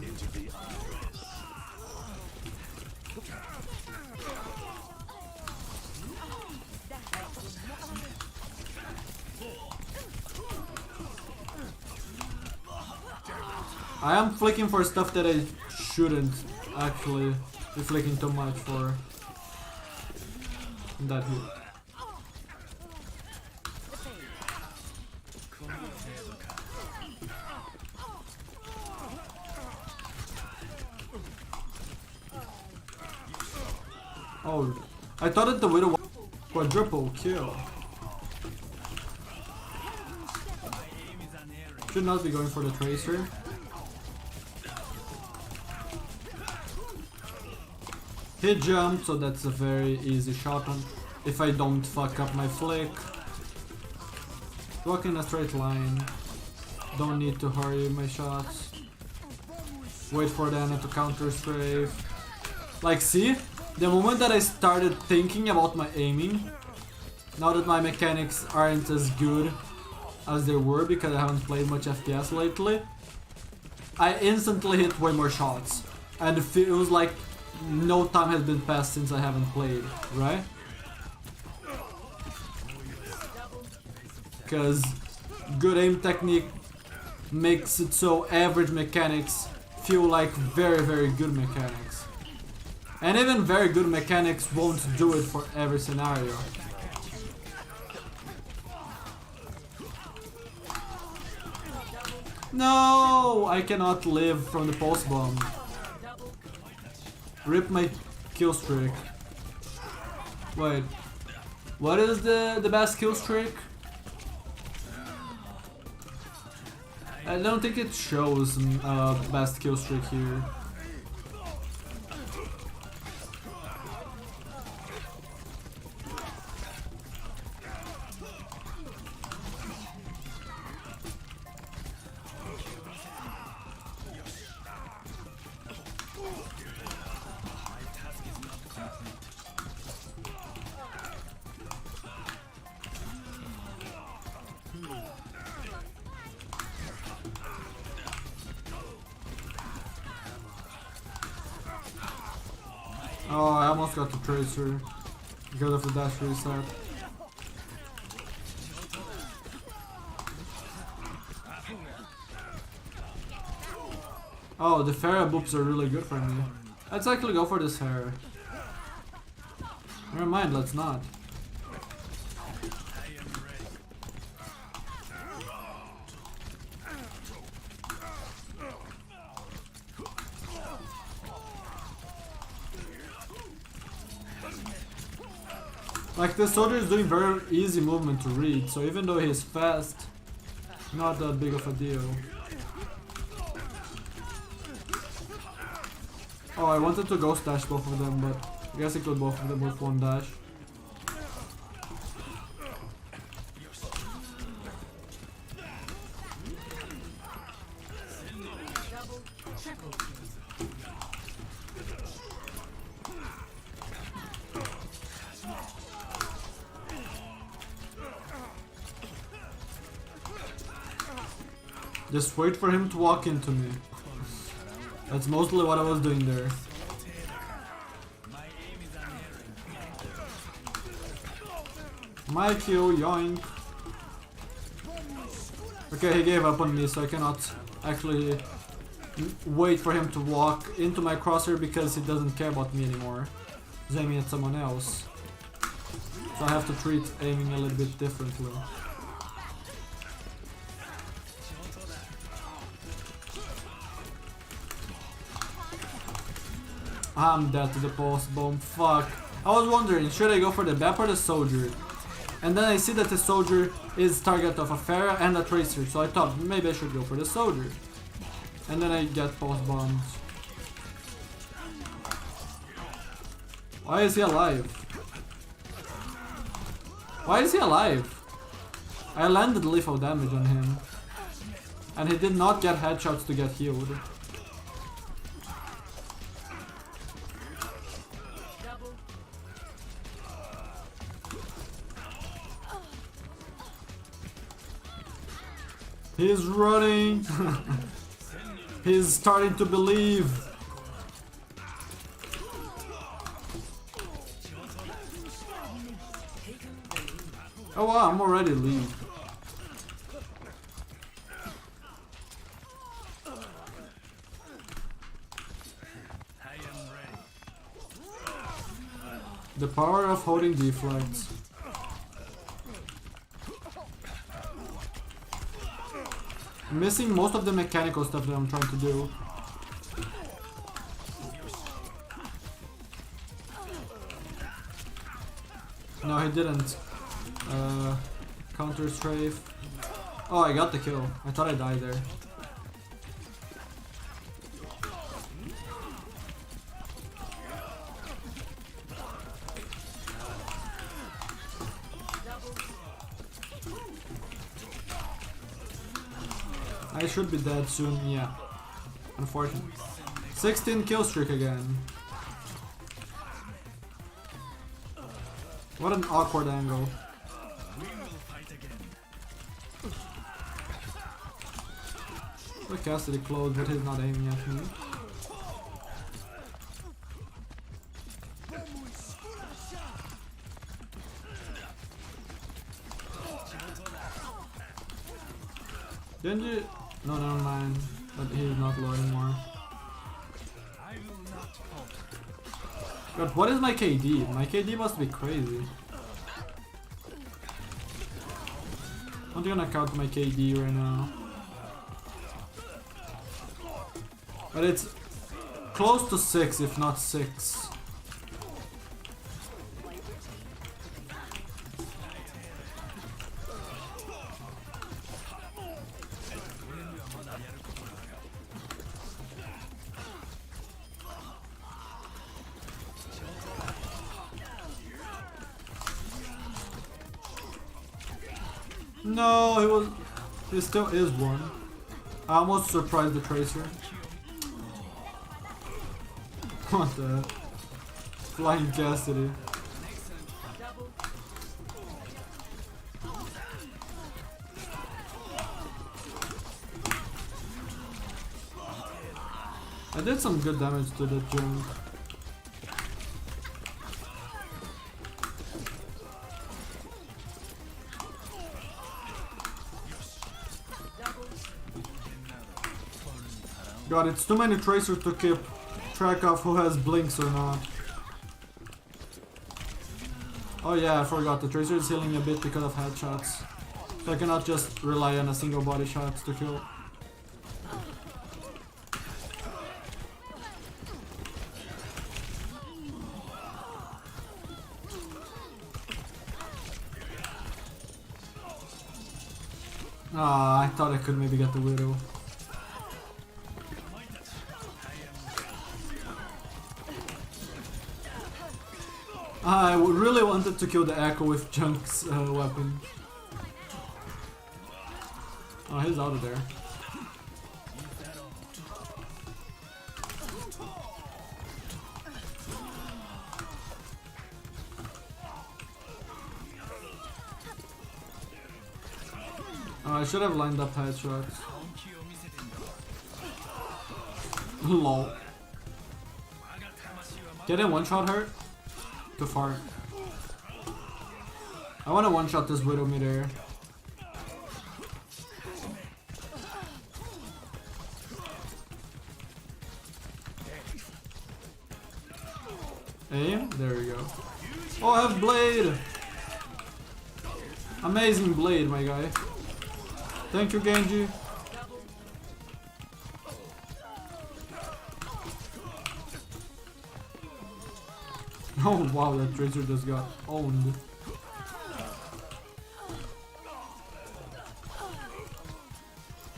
I am flicking for stuff that I shouldn't actually be flicking too much for that hit. Oh, I thought that the Widow was quadruple kill. Should not be going for the Tracer. He jumped, so that's a very easy shot on if I don't fuck up my flick. Walk in a straight line. Don't need to hurry my shots. Wait for the Ana to counter strafe. Like, see? The moment that I started thinking about my aiming, now that my mechanics aren't as good as they were because I haven't played much FPS lately, I instantly hit way more shots. And it feels like no time has been passed since I haven't played, right? Because good aim technique makes it so average mechanics feel like very, very good mechanics. And even very good mechanics won't do it for every scenario. No! I cannot live from the pulse bomb. Rip my kill streak. Wait. What is the best kill streak? I don't think it shows best kill streak here. Oh, I almost got the Tracer because of the dash reset. Oh, the Pharah boops are really good for me. Let's actually go for this hair. Never mind, let's not. Like, the soldier is doing very easy movement to read, so even though he's fast, not that big of a deal. Oh, I wanted to ghost dash both of them, but I guess I killed both of them with one dash. Just wait for him to walk into me. That's mostly what I was doing there. My kill, yoink. Okay, he gave up on me, so I cannot actually wait for him to walk into my crosshair because he doesn't care about me anymore. He's aiming at someone else. So I have to treat aiming a little bit differently. I'm dead to the post bomb, fuck. I was wondering, should I go for the Bap or the Soldier? And then I see that the Soldier is target of a Pharah and a Tracer, so I thought maybe I should go for the Soldier. And then I get post bombed. Why is he alive? Why is he alive? I landed lethal damage on him. And he did not get headshots to get healed. He's running. He's starting to believe. Oh wow, I'm already lead. The power of holding deflects. I'm missing most of the mechanical stuff that I'm trying to do. No, he didn't. Counter strafe. Oh, I got the kill. I thought I died there. I should be dead soon, yeah. Unfortunately. 16 kill streak again. What an awkward angle. The Cassidy close, but he's not aiming at me. Genji? No, never mind. But he's not low anymore. God, what is my KD? My KD must be crazy. I'm not gonna count my KD right now. But it's close to 6, if not 6. No, he still is one. I almost surprised the Tracer. What the? Flying Cassidy. I did some good damage to the junk. God, it's too many Tracers to keep track of who has blinks or not. Oh yeah, I forgot. The Tracer is healing a bit because of headshots. So I cannot just rely on a single body shot to kill. Ah, I thought I could maybe get the Widow. I really wanted to kill the Echo with Junk's weapon. Oh, he's out of there. Oh, I should have lined up headshots. Lol. Didn't one-shot her? Too far. I wanna one-shot this Widow mid-air. Aim? There we go. Oh, I have Blade! Amazing Blade, my guy. Thank you, Genji. Oh wow, that Tracer just got owned.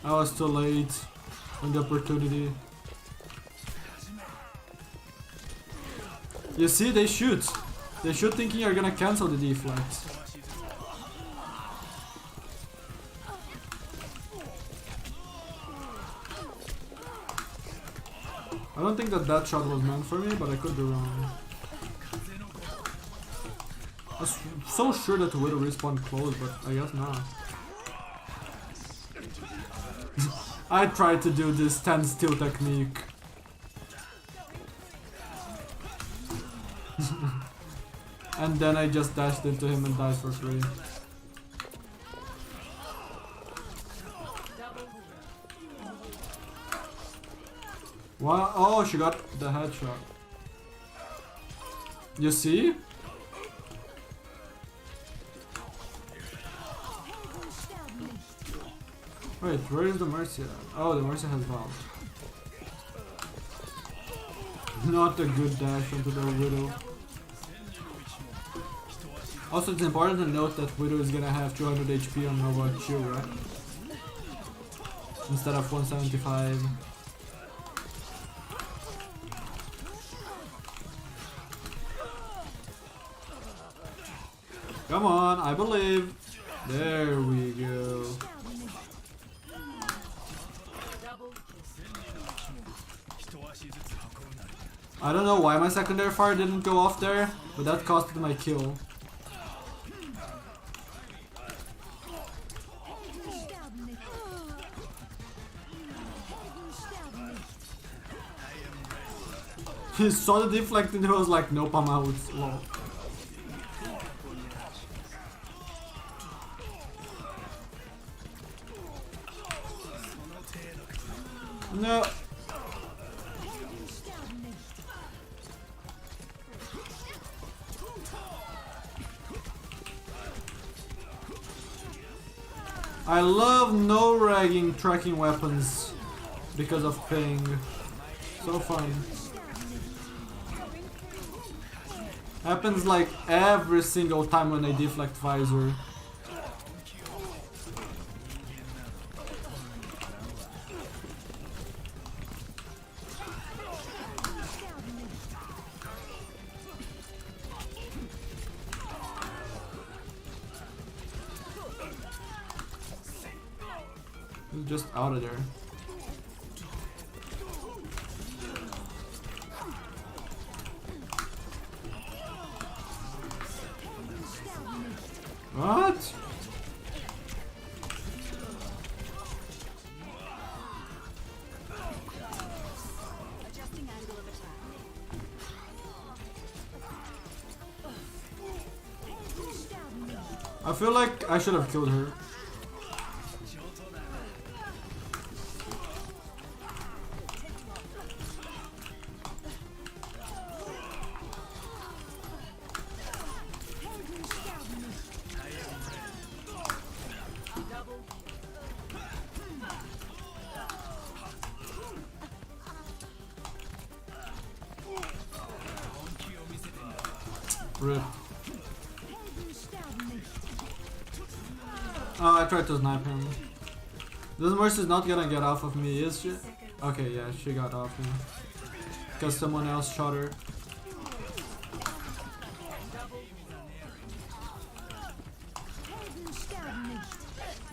I was too late on the opportunity. You see, they shoot. They shoot thinking you're gonna cancel the deflect. I don't think that shot was meant for me, but I could be wrong. I was so sure that the Widow respawned close, but I guess not. I tried to do this 10 steal technique. And then I just dashed into him and died for free. Wow, oh, she got the headshot. You see? Wait, where is the Mercy at? Oh, the Mercy has Valve. Not a good dash into the Widow. Also, it's important to note that Widow is gonna have 200 HP on Overwatch 2, right? Instead of 175. Come on, I believe. There we go. I don't know why my secondary fire didn't go off there, but that costed my kill. He saw the deflect and he was like, nope, I'm out. Lol. No. I love no ragging tracking weapons because of ping. So fun. Happens like every single time when I deflect visor. He's just out of there. What? I feel like I should have killed her. Rip. Oh, I tried to snipe him. This Mercy is not gonna get off of me, is she? Okay, yeah, she got off me. Because someone else shot her.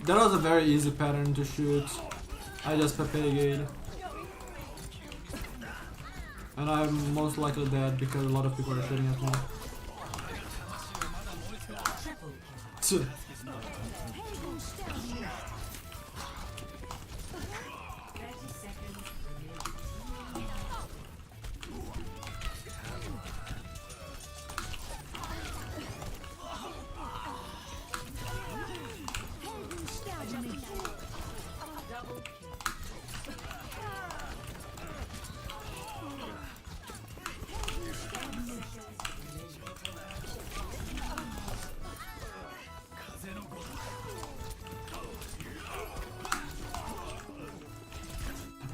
That was a very easy pattern to shoot. I just Pepegade. And I'm most likely dead because a lot of people are shooting at me. Tch.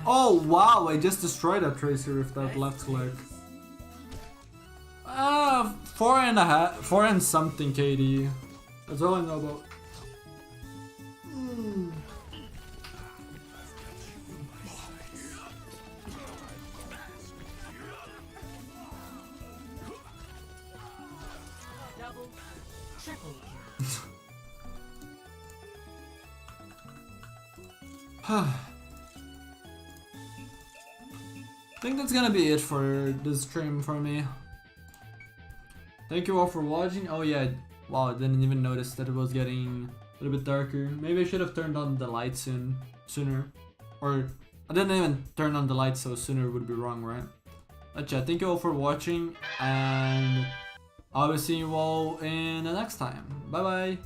Oh wow, I just destroyed that Tracer with that left click. 4 and something KD. That's all I know about. Double, triple I think that's gonna be it for this stream for me. Thank you all for watching. Oh yeah, wow, I didn't even notice that it was getting a little bit darker. Maybe I should have turned on the light sooner. Or I didn't even turn on the light, so sooner would be wrong, right? But yeah, thank you all for watching, and I will see you all in the next time. Bye bye!